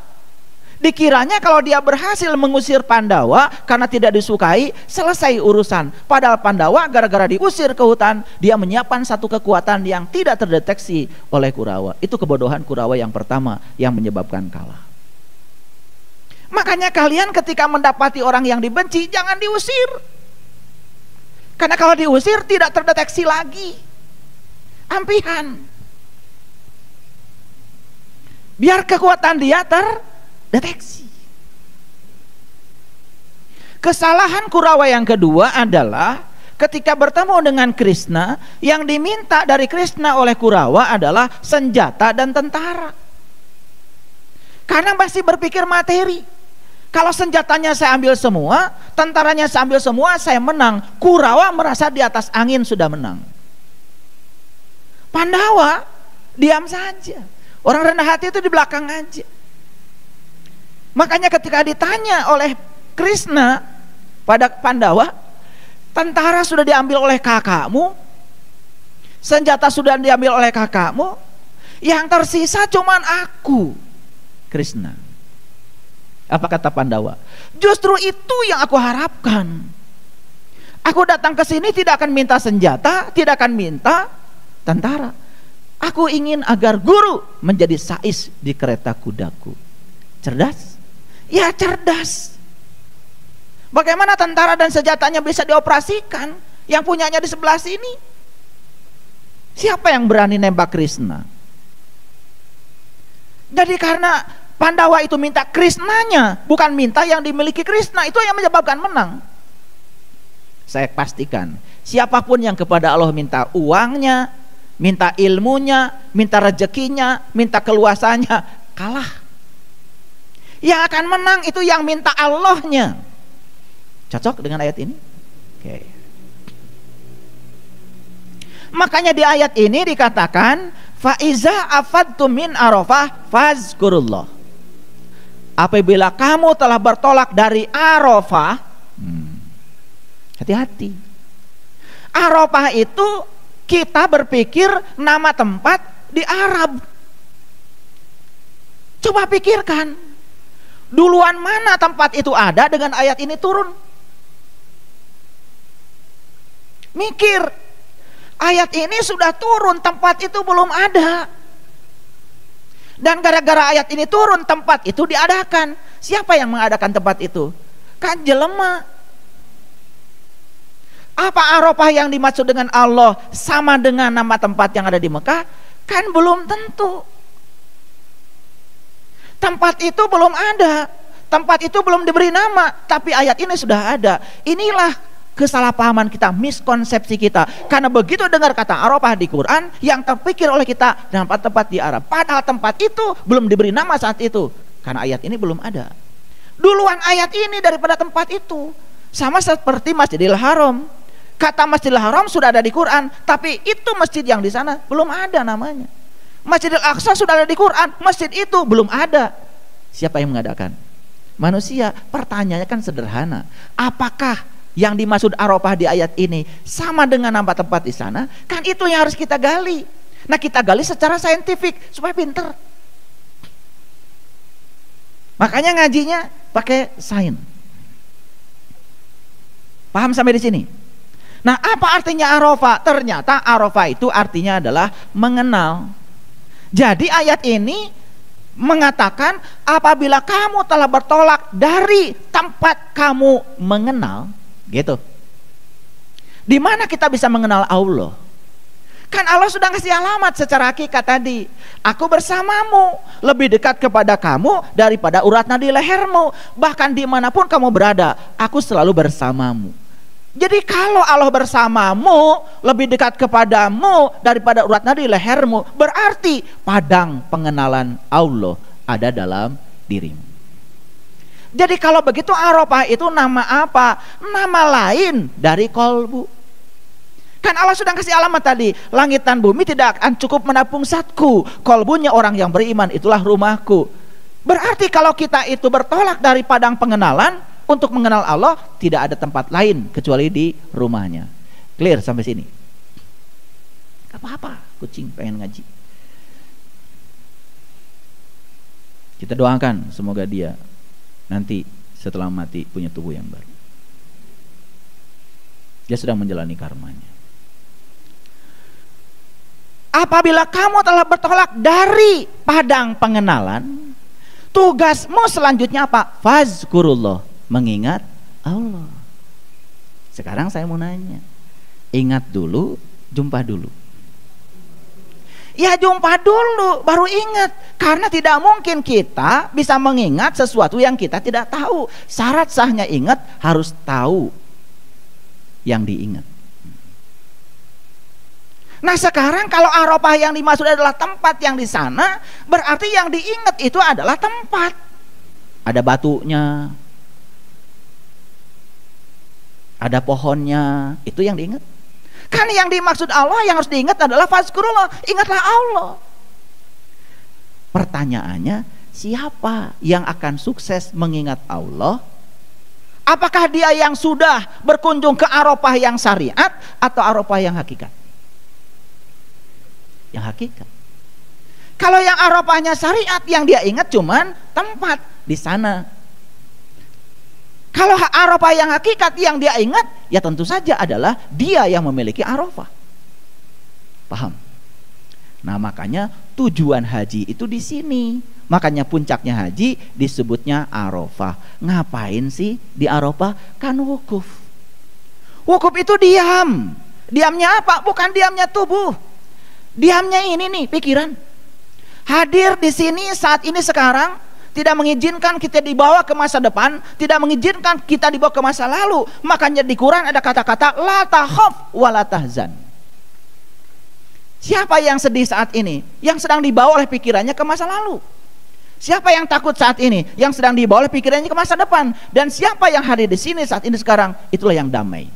S1: Dikiranya kalau dia berhasil mengusir Pandawa karena tidak disukai, selesai urusan. Padahal Pandawa gara-gara diusir ke hutan, dia menyiapkan satu kekuatan yang tidak terdeteksi oleh Kurawa. Itu kebodohan Kurawa yang pertama yang menyebabkan kalah. Makanya kalian ketika mendapati orang yang dibenci, jangan diusir. Karena kalau diusir tidak terdeteksi lagi. Ampihan. Biar kekuatan dia terdeteksi. Kesalahan Kurawa yang kedua adalah ketika bertemu dengan Krishna, yang diminta dari Krishna oleh Kurawa adalah senjata dan tentara. Karena masih berpikir materi. Kalau senjatanya saya ambil semua, tentaranya saya ambil semua, saya menang. Kurawa merasa di atas angin sudah menang. Pandawa diam saja. Orang rendah hati itu di belakang aja. Makanya ketika ditanya oleh Krishna pada Pandawa, tentara sudah diambil oleh kakakmu, senjata sudah diambil oleh kakakmu, yang tersisa cuman aku, Krishna. Apa kata Pandawa? Justru itu yang aku harapkan. Aku datang ke sini tidak akan minta senjata, tidak akan minta tentara. Aku ingin agar guru menjadi sais di kereta kudaku. Cerdas? Ya cerdas. Bagaimana tentara dan senjatanya bisa dioperasikan? Yang punyanya di sebelah sini. Siapa yang berani nembak Krishna? Jadi karena Pandawa itu minta Krishnanya, bukan minta yang dimiliki Krishna, itu yang menyebabkan menang. Saya pastikan, siapapun yang kepada Allah minta uangnya, minta ilmunya, minta rezekinya, minta keluasannya, kalah. Yang akan menang itu yang minta Allahnya. Cocok dengan ayat ini? Oke. Makanya di ayat ini dikatakan, faiza afadtum min arafah fazkurullah. Apabila kamu telah bertolak dari Arafah, hati-hati. Arafah itu kita berpikir nama tempat di Arab. Coba pikirkan, duluan mana tempat itu ada dengan ayat ini turun? Mikir, ayat ini sudah turun, tempat itu belum ada. Dan gara-gara ayat ini turun, tempat itu diadakan. Siapa yang mengadakan tempat itu? Kan jelema. Apa Arafah yang dimaksud dengan Allah sama dengan nama tempat yang ada di Mekah? Kan belum tentu. Tempat itu belum ada, tempat itu belum diberi nama, tapi ayat ini sudah ada. Inilah kesalahpahaman kita, miskonsepsi kita. Karena begitu dengar kata Arafah di Quran, yang terpikir oleh kita tempat-tempat di Arab. Padahal tempat itu belum diberi nama saat itu, karena ayat ini belum ada. Duluan ayat ini daripada tempat itu. Sama seperti Masjidil Haram. Kata Masjidil Haram sudah ada di Quran, tapi itu masjid yang di sana belum ada namanya. Masjidil Aqsa sudah ada di Quran, masjid itu belum ada. Siapa yang mengadakan? Manusia. Pertanyaannya kan sederhana. Apakah yang dimaksud Arafah di ayat ini sama dengan nama tempat di sana? Kan itu yang harus kita gali. Nah, kita gali secara saintifik supaya pinter. Makanya ngajinya pakai sains. Paham sampai di sini? Nah, apa artinya Arafah? Ternyata Arafah itu artinya adalah mengenal. Jadi ayat ini mengatakan apabila kamu telah bertolak dari tempat kamu mengenal, gitu. Di mana kita bisa mengenal Allah? Kan Allah sudah ngasih alamat secara hakikat tadi. Aku bersamamu, lebih dekat kepada kamu daripada urat nadi lehermu. Bahkan dimanapun kamu berada, aku selalu bersamamu. Jadi kalau Allah bersamamu, lebih dekat kepadamu daripada urat nadi lehermu, berarti padang pengenalan Allah ada dalam dirimu. Jadi kalau begitu Arafah itu nama apa? Nama lain dari kolbu. Kan Allah sudah kasih alamat tadi, langit dan bumi tidak akan cukup menampung zatku, kolbunya orang yang beriman itulah rumahku. Berarti kalau kita itu bertolak dari padang pengenalan untuk mengenal Allah, tidak ada tempat lain kecuali di rumahnya. Clear sampai sini? Gak apa-apa, kucing pengen ngaji. Kita doakan semoga dia nanti setelah mati punya tubuh yang baru. Dia sedang menjalani karmanya. Apabila kamu telah bertolak dari padang pengenalan, tugasmu selanjutnya apa? Fazkurullah, mengingat Allah. Sekarang saya mau nanya, ingat dulu, jumpa dulu? Ya jumpa dulu, baru ingat. Karena tidak mungkin kita bisa mengingat sesuatu yang kita tidak tahu. Syarat sahnya ingat harus tahu yang diingat. Nah sekarang kalau Arafah yang dimaksud adalah tempat yang di sana, berarti yang diingat itu adalah tempat. Ada batunya, ada pohonnya, itu yang diingat. Kan yang dimaksud Allah yang harus diingat adalah fazkurullah, ingatlah Allah. Pertanyaannya, siapa yang akan sukses mengingat Allah? Apakah dia yang sudah berkunjung ke Arafah yang syariat atau Arafah yang hakikat? Yang hakikat. Kalau yang Arafahnya syariat, yang dia ingat cuman tempat di sana. Kalau Arafah yang hakikat, yang dia ingat ya tentu saja adalah dia yang memiliki Arafah. Paham? Nah makanya tujuan haji itu di sini. Makanya puncaknya haji disebutnya Arafah. Ngapain sih di Arafah? Kan wukuf. Wukuf itu diam. Diamnya apa? Bukan diamnya tubuh. Diamnya ini nih, pikiran. Hadir di sini saat ini sekarang tidak mengizinkan kita dibawa ke masa depan, tidak mengizinkan kita dibawa ke masa lalu. Makanya di Quran ada kata-kata la takhaf wa la tahzan. Siapa yang sedih saat ini? Yang sedang dibawa oleh pikirannya ke masa lalu. Siapa yang takut saat ini? Yang sedang dibawa oleh pikirannya ke masa depan. Dan siapa yang hadir di sini saat ini sekarang? Itulah yang damai.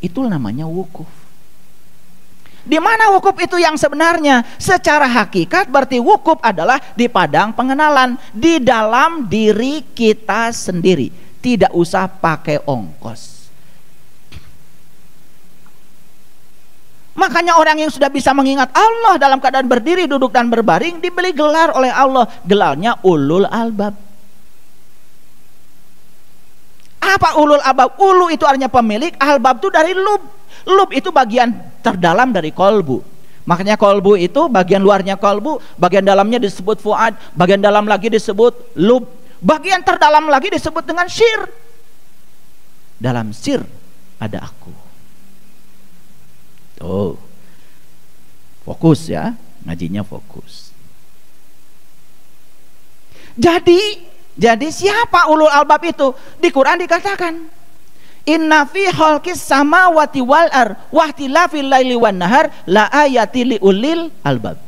S1: Itulah namanya wukuf. Di mana wukuf itu yang sebenarnya? Secara hakikat berarti wukuf adalah di padang pengenalan, di dalam diri kita sendiri. Tidak usah pakai ongkos. Makanya orang yang sudah bisa mengingat Allah dalam keadaan berdiri, duduk dan berbaring diberi gelar oleh Allah. Gelarnya ulul albab. Apa ulul albab? Ulu itu artinya pemilik, albab itu dari lub. Lub itu bagian terdalam dari kolbu. Makanya kolbu itu bagian luarnya kolbu, bagian dalamnya disebut fuad, bagian dalam lagi disebut lub, bagian terdalam lagi disebut dengan syir. Dalam syir ada aku. Tuh, fokus ya, ngajinya fokus. Jadi siapa ulul albab itu? Di Quran dikatakan inna fi khalqis samawati wal ardh wa ikhtilafil laili wan nahar la ayati li ulil albab.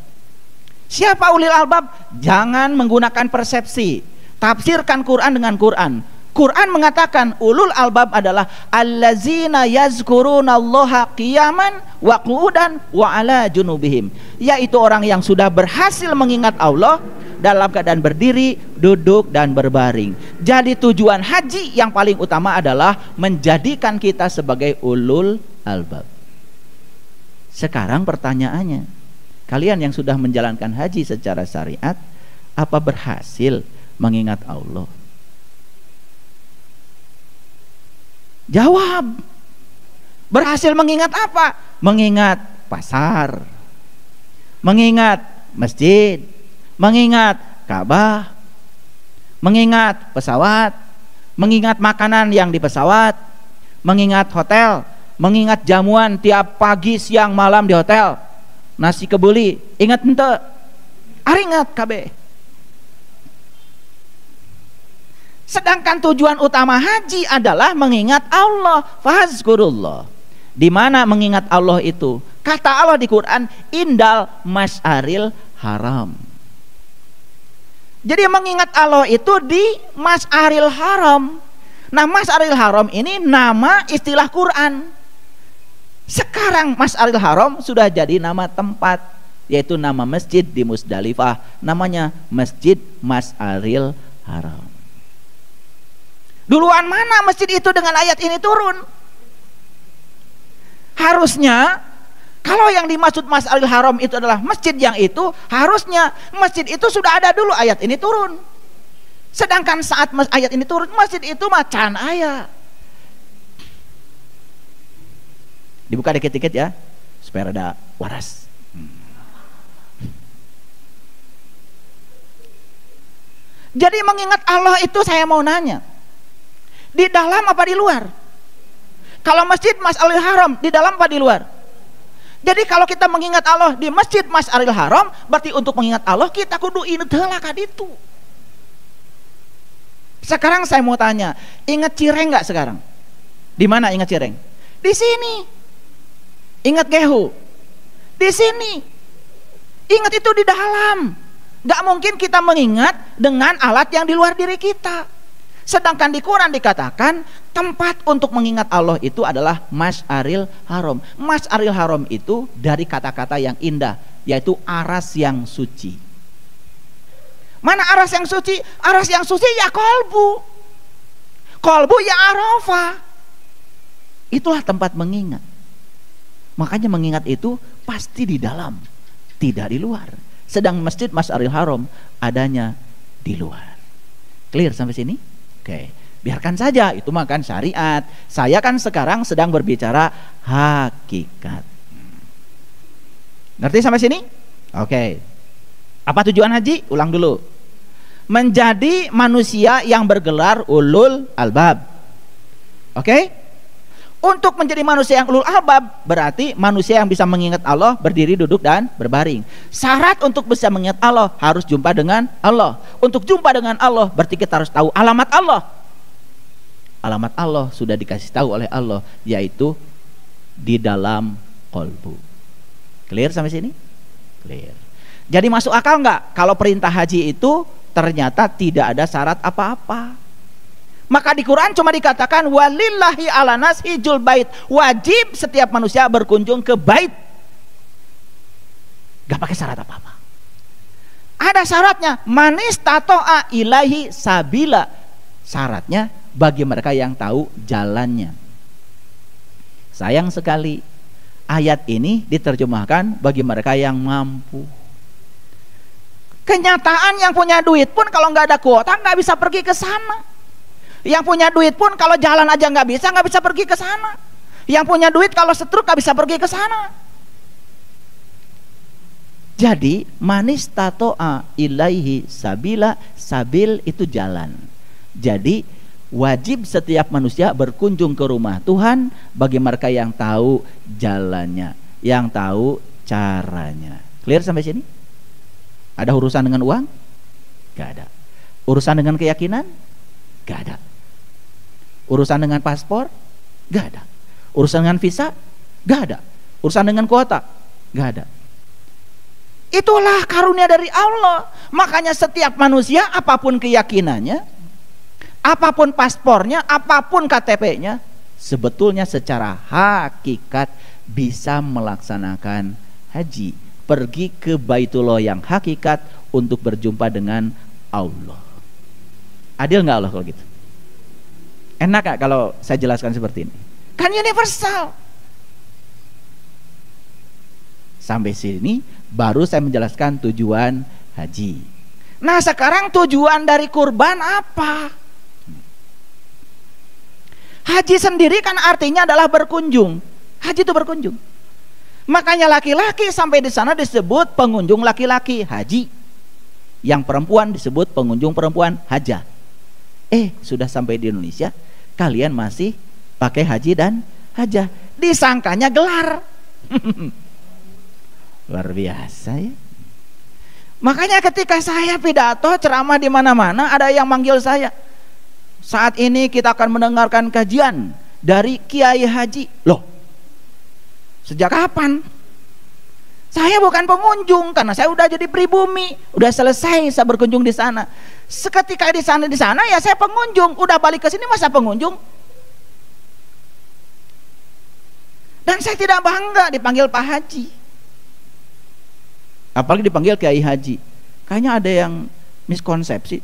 S1: Siapa ulil albab? Jangan menggunakan persepsi. Tafsirkan Quran dengan Quran. Quran mengatakan ulul albab adalah allazina yazkurunallaha qiyaman wa qu'udan wa ala junubihim, yaitu orang yang sudah berhasil mengingat Allah dalam keadaan berdiri, duduk dan berbaring. Jadi tujuan haji yang paling utama adalah menjadikan kita sebagai ulul albab. Sekarang pertanyaannya, kalian yang sudah menjalankan haji secara syariat, apa berhasil mengingat Allah? Jawab. Berhasil mengingat apa? Mengingat pasar, mengingat masjid, mengingat Ka'bah, mengingat pesawat, mengingat makanan yang di pesawat, mengingat hotel, mengingat jamuan tiap pagi, siang, malam di hotel, nasi kebuli, ingat ente, ingat KB. Sedangkan tujuan utama haji adalah mengingat Allah, fazkurullah. Di mana mengingat Allah itu? Kata Allah di Quran, indal masyaril haram. Jadi mengingat Allah itu di Masyaril Haram. Nah Masyaril Haram ini nama istilah Quran. Sekarang Mas'aril Haram sudah jadi nama tempat, yaitu nama masjid di Musdalifah, namanya Masjid Mas'aril Haram. Duluan mana masjid itu dengan ayat ini turun? Harusnya kalau yang dimaksud Mas'aril Haram itu adalah masjid yang itu, harusnya masjid itu sudah ada dulu ayat ini turun. Sedangkan saat ayat ini turun, masjid itu macan ayat. Dibuka dikit-dikit ya, supaya ada waras. Jadi mengingat Allah itu saya mau nanya, di dalam apa di luar? Kalau masjid Mas'aril Haram di dalam apa di luar? Jadi kalau kita mengingat Allah di masjid Mas'aril Haram, berarti untuk mengingat Allah kita kudu inget heula ka ditu. Sekarang saya mau tanya, ingat Cireng nggak sekarang? Di mana ingat Cireng? Di sini. Ingat Gehu? Di sini. Ingat itu di dalam. Gak mungkin kita mengingat dengan alat yang di luar diri kita. Sedangkan di Quran dikatakan tempat untuk mengingat Allah itu adalah Mas'aril Haram. Mas'aril Haram itu dari kata-kata yang indah, yaitu aras yang suci. Mana aras yang suci? Aras yang suci ya kolbu. Kolbu ya Arafah. Itulah tempat mengingat. Makanya mengingat itu pasti di dalam, tidak di luar. Sedang masjid Mas'aril Haram adanya di luar. Clear sampai sini? Oke, biarkan saja, itu mah kan syariat. Saya kan sekarang sedang berbicara hakikat. Ngerti sampai sini? Oke. Apa tujuan haji? Ulang dulu. Menjadi manusia yang bergelar ulul albab. Oke? Untuk menjadi manusia yang ulul albab berarti manusia yang bisa mengingat Allah berdiri, duduk, dan berbaring. Syarat untuk bisa mengingat Allah harus jumpa dengan Allah. Untuk jumpa dengan Allah berarti kita harus tahu alamat Allah. Alamat Allah sudah dikasih tahu oleh Allah, yaitu di dalam kolbu. Clear sampai sini? Clear. Jadi masuk akal nggak kalau perintah haji itu ternyata tidak ada syarat apa-apa? Maka di Quran cuma dikatakan walillahi ala nas hijjul bait, wajib setiap manusia berkunjung ke bait. Gak pakai syarat apa-apa. Ada syaratnya, manis tato'a ilahi sabila. Syaratnya bagi mereka yang tahu jalannya. Sayang sekali ayat ini diterjemahkan bagi mereka yang mampu. Kenyataan yang punya duit pun kalau nggak ada kuota nggak bisa pergi ke sana. Yang punya duit pun kalau jalan aja nggak bisa pergi ke sana. Yang punya duit kalau setruk nggak bisa pergi ke sana. Jadi manis tato'a ilaihi sabila, sabil itu jalan. Jadi wajib setiap manusia berkunjung ke rumah Tuhan bagi mereka yang tahu jalannya, yang tahu caranya. Clear sampai sini? Ada urusan dengan uang? Gak ada. Urusan dengan keyakinan? Gak ada. Urusan dengan paspor? Gak ada. Urusan dengan visa? Gak ada. Urusan dengan kuota? Gak ada. Itulah karunia dari Allah. Makanya setiap manusia apapun keyakinannya, apapun paspornya, apapun KTP-nya, sebetulnya secara hakikat bisa melaksanakan haji, pergi ke Baitullah yang hakikat untuk berjumpa dengan Allah. Adil nggak Allah kalau gitu? Enak gak kalau saya jelaskan seperti ini? Kan universal. Sampai sini baru saya menjelaskan tujuan haji. Nah sekarang tujuan dari kurban apa? Haji sendiri kan artinya adalah berkunjung. Haji itu berkunjung. Makanya laki-laki sampai di sana disebut pengunjung laki-laki, haji. Yang perempuan disebut pengunjung perempuan, hajah. Sudah sampai di Indonesia, kalian masih pakai haji dan hajah. Disangkanya gelar. Luar biasa ya. Makanya ketika saya pidato ceramah di mana-mana, ada yang manggil saya. Saat ini kita akan mendengarkan kajian dari Kiai Haji. Loh, sejak kapan? Saya bukan pengunjung karena saya udah jadi pribumi, udah selesai saya berkunjung di sana. Seketika di sana ya saya pengunjung, udah balik ke sini masa pengunjung. Dan saya tidak bangga dipanggil Pak Haji. Apalagi dipanggil Kiai Haji. Kayaknya ada yang miskonsepsi.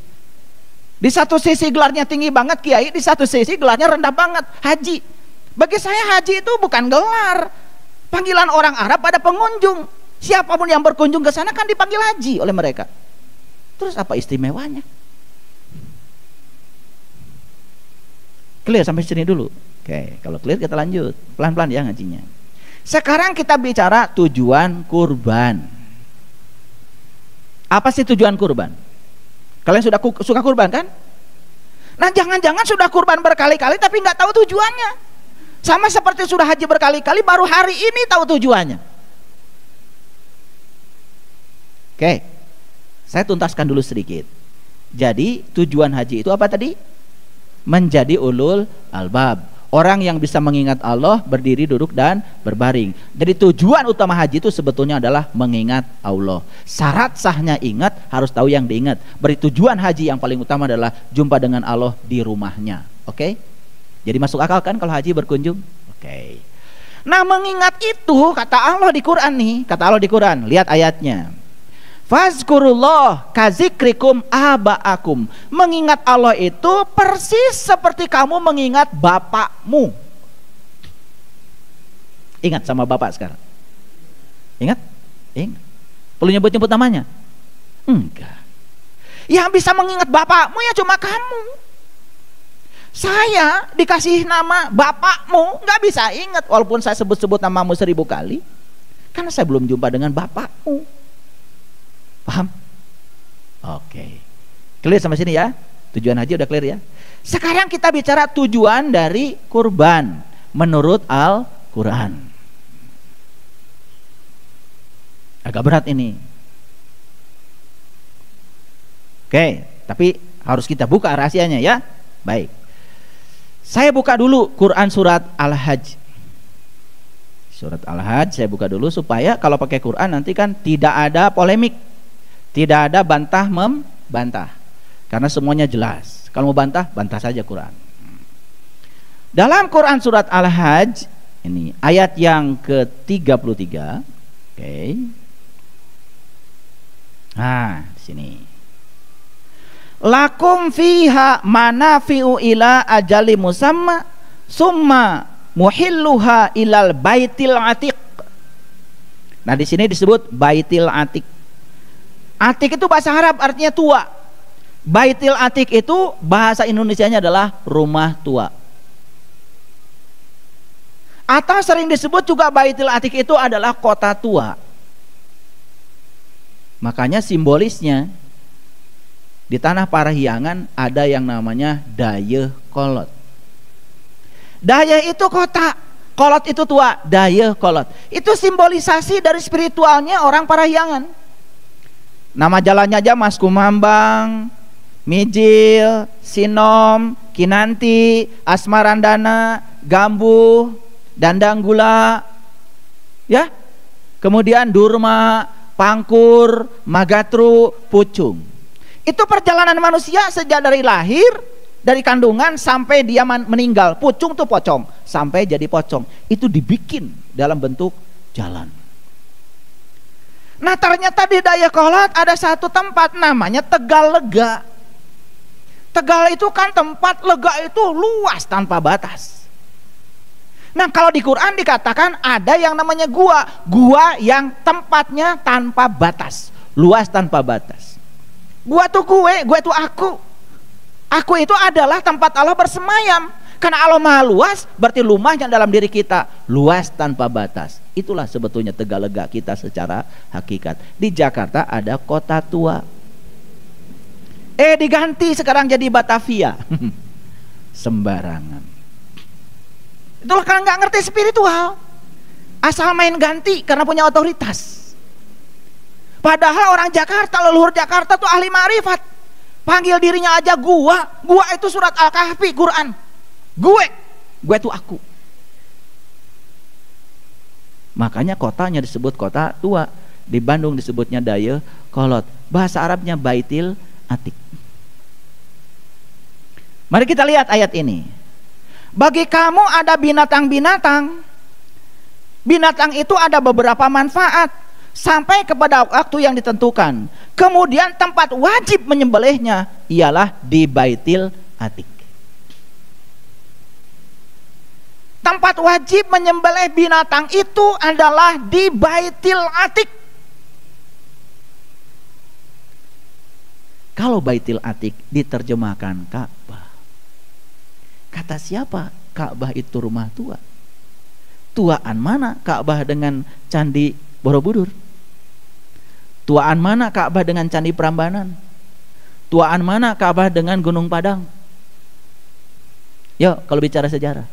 S1: Di satu sisi gelarnya tinggi banget Kiai, di satu sisi gelarnya rendah banget Haji. Bagi saya haji itu bukan gelar. Panggilan orang Arab pada pengunjung. Siapapun yang berkunjung ke sana kan dipanggil haji oleh mereka. Terus apa istimewanya? Clear sampai sini dulu. Oke, kalau clear kita lanjut. Pelan-pelan ya ngajinya. Sekarang kita bicara tujuan kurban. Apa sih tujuan kurban? Kalian sudah suka kurban kan? Nah, jangan-jangan sudah kurban berkali-kali tapi nggak tahu tujuannya. Sama seperti sudah haji berkali-kali baru hari ini tahu tujuannya. Oke, saya tuntaskan dulu sedikit. Jadi tujuan haji itu apa tadi? Menjadi ulul albab, orang yang bisa mengingat Allah, berdiri, duduk, dan berbaring. Jadi tujuan utama haji itu sebetulnya adalah mengingat Allah. Syarat sahnya ingat harus tahu yang diingat. Beri tujuan haji yang paling utama adalah jumpa dengan Allah di rumahnya. Oke? Jadi masuk akal kan kalau haji berkunjung? Oke. Nah, mengingat itu kata Allah di Quran nih, kata Allah di Quran, lihat ayatnya. Fazkurullah kazikrikum aba'akum. Mengingat Allah itu persis seperti kamu mengingat bapakmu. Ingat sama bapak sekarang? Ingat? Ingat. Perlu nyebut-nyebut namanya? Enggak. Yang bisa mengingat bapakmu ya cuma kamu. Saya dikasih nama bapakmu nggak bisa ingat walaupun saya sebut-sebut namamu 1000 kali. Karena saya belum jumpa dengan bapakmu. Paham? Oke. Clear sampai sini ya? Tujuan haji udah clear ya? Sekarang kita bicara tujuan dari kurban menurut Al-Quran. Agak berat ini. Oke, tapi harus kita buka rahasianya ya. Baik. Saya buka dulu Quran surat Al-Hajj. Surat Al-Hajj saya buka dulu supaya kalau pakai Quran nanti kan tidak ada polemik. Tidak ada bantah membantah. Karena semuanya jelas. Kalau mau bantah, bantah saja Quran. Dalam Quran surat Al-Hajj ini ayat yang ke-33. Oke. Nah, di sini. Lakum fiha manafi'u ila ajali musamma summa muhilluha ilal baitil atiq. Nah, di sini disebut baitil atiq. Atik itu bahasa Arab artinya tua. Baitil Atik itu bahasa Indonesianya adalah rumah tua. Atau sering disebut juga Baitil Atik itu adalah kota tua. Makanya simbolisnya di tanah Parahyangan ada yang namanya Dayeuh Kolot. Dayeuh itu kota, Kolot itu tua, Dayeuh Kolot. Itu simbolisasi dari spiritualnya orang Parahyangan. Nama jalannya aja Mas Kumambang, Mijil, Sinom, Kinanti, Asmarandana, Gambuh, Dandanggula, ya. Kemudian Durma, Pangkur, Magatru, Pucung. Itu perjalanan manusia sejak dari lahir, dari kandungan sampai dia meninggal. Pucung tuh pocong, sampai jadi pocong. Itu dibikin dalam bentuk jalan. Nah, ternyata di Dayeuh Kolot ada satu tempat namanya Tegal Lega. Tegal itu kan tempat lega itu luas tanpa batas. Nah, kalau di Quran dikatakan ada yang namanya gua, gua yang tempatnya tanpa batas, luas tanpa batas. Gua tuh gue tuh aku. Aku itu adalah tempat Allah bersemayam. Karena Allah maha luas, berarti rumahnya dalam diri kita luas tanpa batas. Itulah sebetulnya Tegal Lega kita secara hakikat. Di Jakarta ada kota tua. Diganti sekarang jadi Batavia. Sembarangan. Itulah karena nggak ngerti spiritual. Asal main ganti karena punya otoritas. Padahal orang Jakarta, leluhur Jakarta tuh ahli ma'rifat. Panggil dirinya aja gua itu surat Al-Kahfi Quran. Gue tuh aku. Makanya kotanya disebut kota tua. Di Bandung disebutnya Dayeuh Kolot. Bahasa Arabnya Baitil Atik. Mari kita lihat ayat ini. Bagi kamu ada binatang-binatang Binatang itu ada beberapa manfaat sampai kepada waktu yang ditentukan. Kemudian tempat wajib menyembelihnya ialah di Baitil Atiq. Tempat wajib menyembelih binatang itu adalah di Baitil Atiq. Kalau Baitil Atiq diterjemahkan Ka'bah. Kata siapa? Ka'bah itu rumah tua. Tuaan mana Ka'bah dengan Candi Borobudur? Tuaan mana Ka'bah dengan Candi Prambanan? Tuaan mana Ka'bah dengan Gunung Padang? Yuk, kalau bicara sejarah.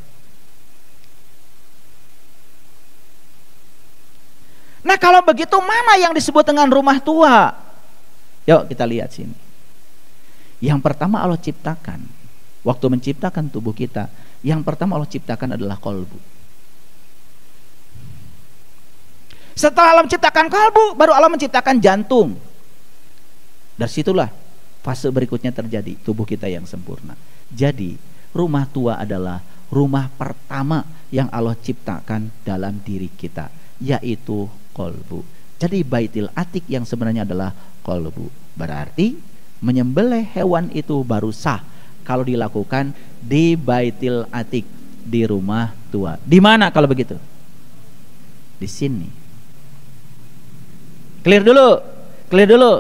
S1: Nah, kalau begitu mana yang disebut dengan rumah tua? Yuk kita lihat sini. Yang pertama Allah ciptakan. Waktu menciptakan tubuh kita, yang pertama Allah ciptakan adalah kolbu. Setelah Allah menciptakan kalbu, baru Allah menciptakan jantung. Dari situlah fase berikutnya terjadi, tubuh kita yang sempurna. Jadi rumah tua adalah rumah pertama yang Allah ciptakan dalam diri kita, yaitu kolbu. Jadi Baitil Atiq yang sebenarnya adalah kolbu. Berarti menyembelih hewan itu baru sah kalau dilakukan di Baitil Atiq, di rumah tua. Di mana kalau begitu? Di sini. Clear dulu.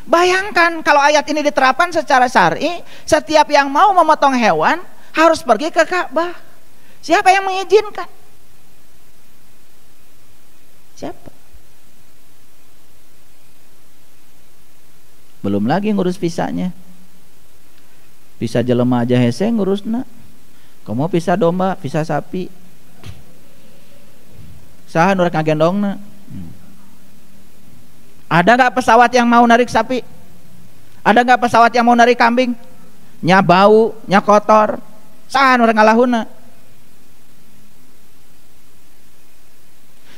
S1: Bayangkan kalau ayat ini diterapkan secara syar'i, setiap yang mau memotong hewan harus pergi ke Ka'bah. Siapa yang mengizinkan? Siapa? Belum lagi ngurus visanya. Visa jelema aja hese ngurusna. Kamu visa domba, visa sapi. Saha nu rek ngagendongna? Ada nggak pesawat yang mau narik sapi? Ada nggak pesawat yang mau narik kambing? Nya bau, nya kotor. Saha nu rek ngalahuna?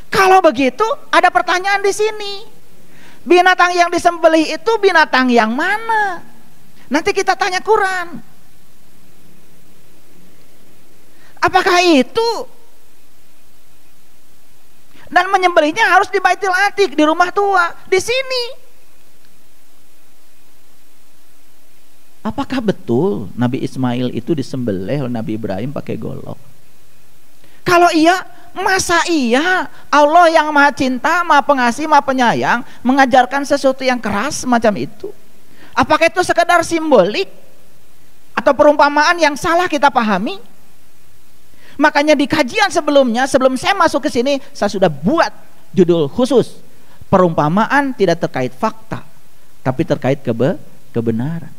S1: Kalau begitu, ada pertanyaan di sini. Binatang yang disembelih itu binatang yang mana? Nanti kita tanya Quran. Apakah itu? Dan menyembelihnya harus di Baitil Atiq, di rumah tua, di sini. Apakah betul Nabi Ismail itu disembelih oleh Nabi Ibrahim pakai golok? Kalau iya, masa iya Allah yang maha cinta, maha pengasih, maha penyayang mengajarkan sesuatu yang keras semacam itu? Apakah itu sekedar simbolik atau perumpamaan yang salah kita pahami? Makanya di kajian sebelumnya, sebelum saya masuk ke sini, saya sudah buat judul khusus, perumpamaan tidak terkait fakta, tapi terkait kebenaran.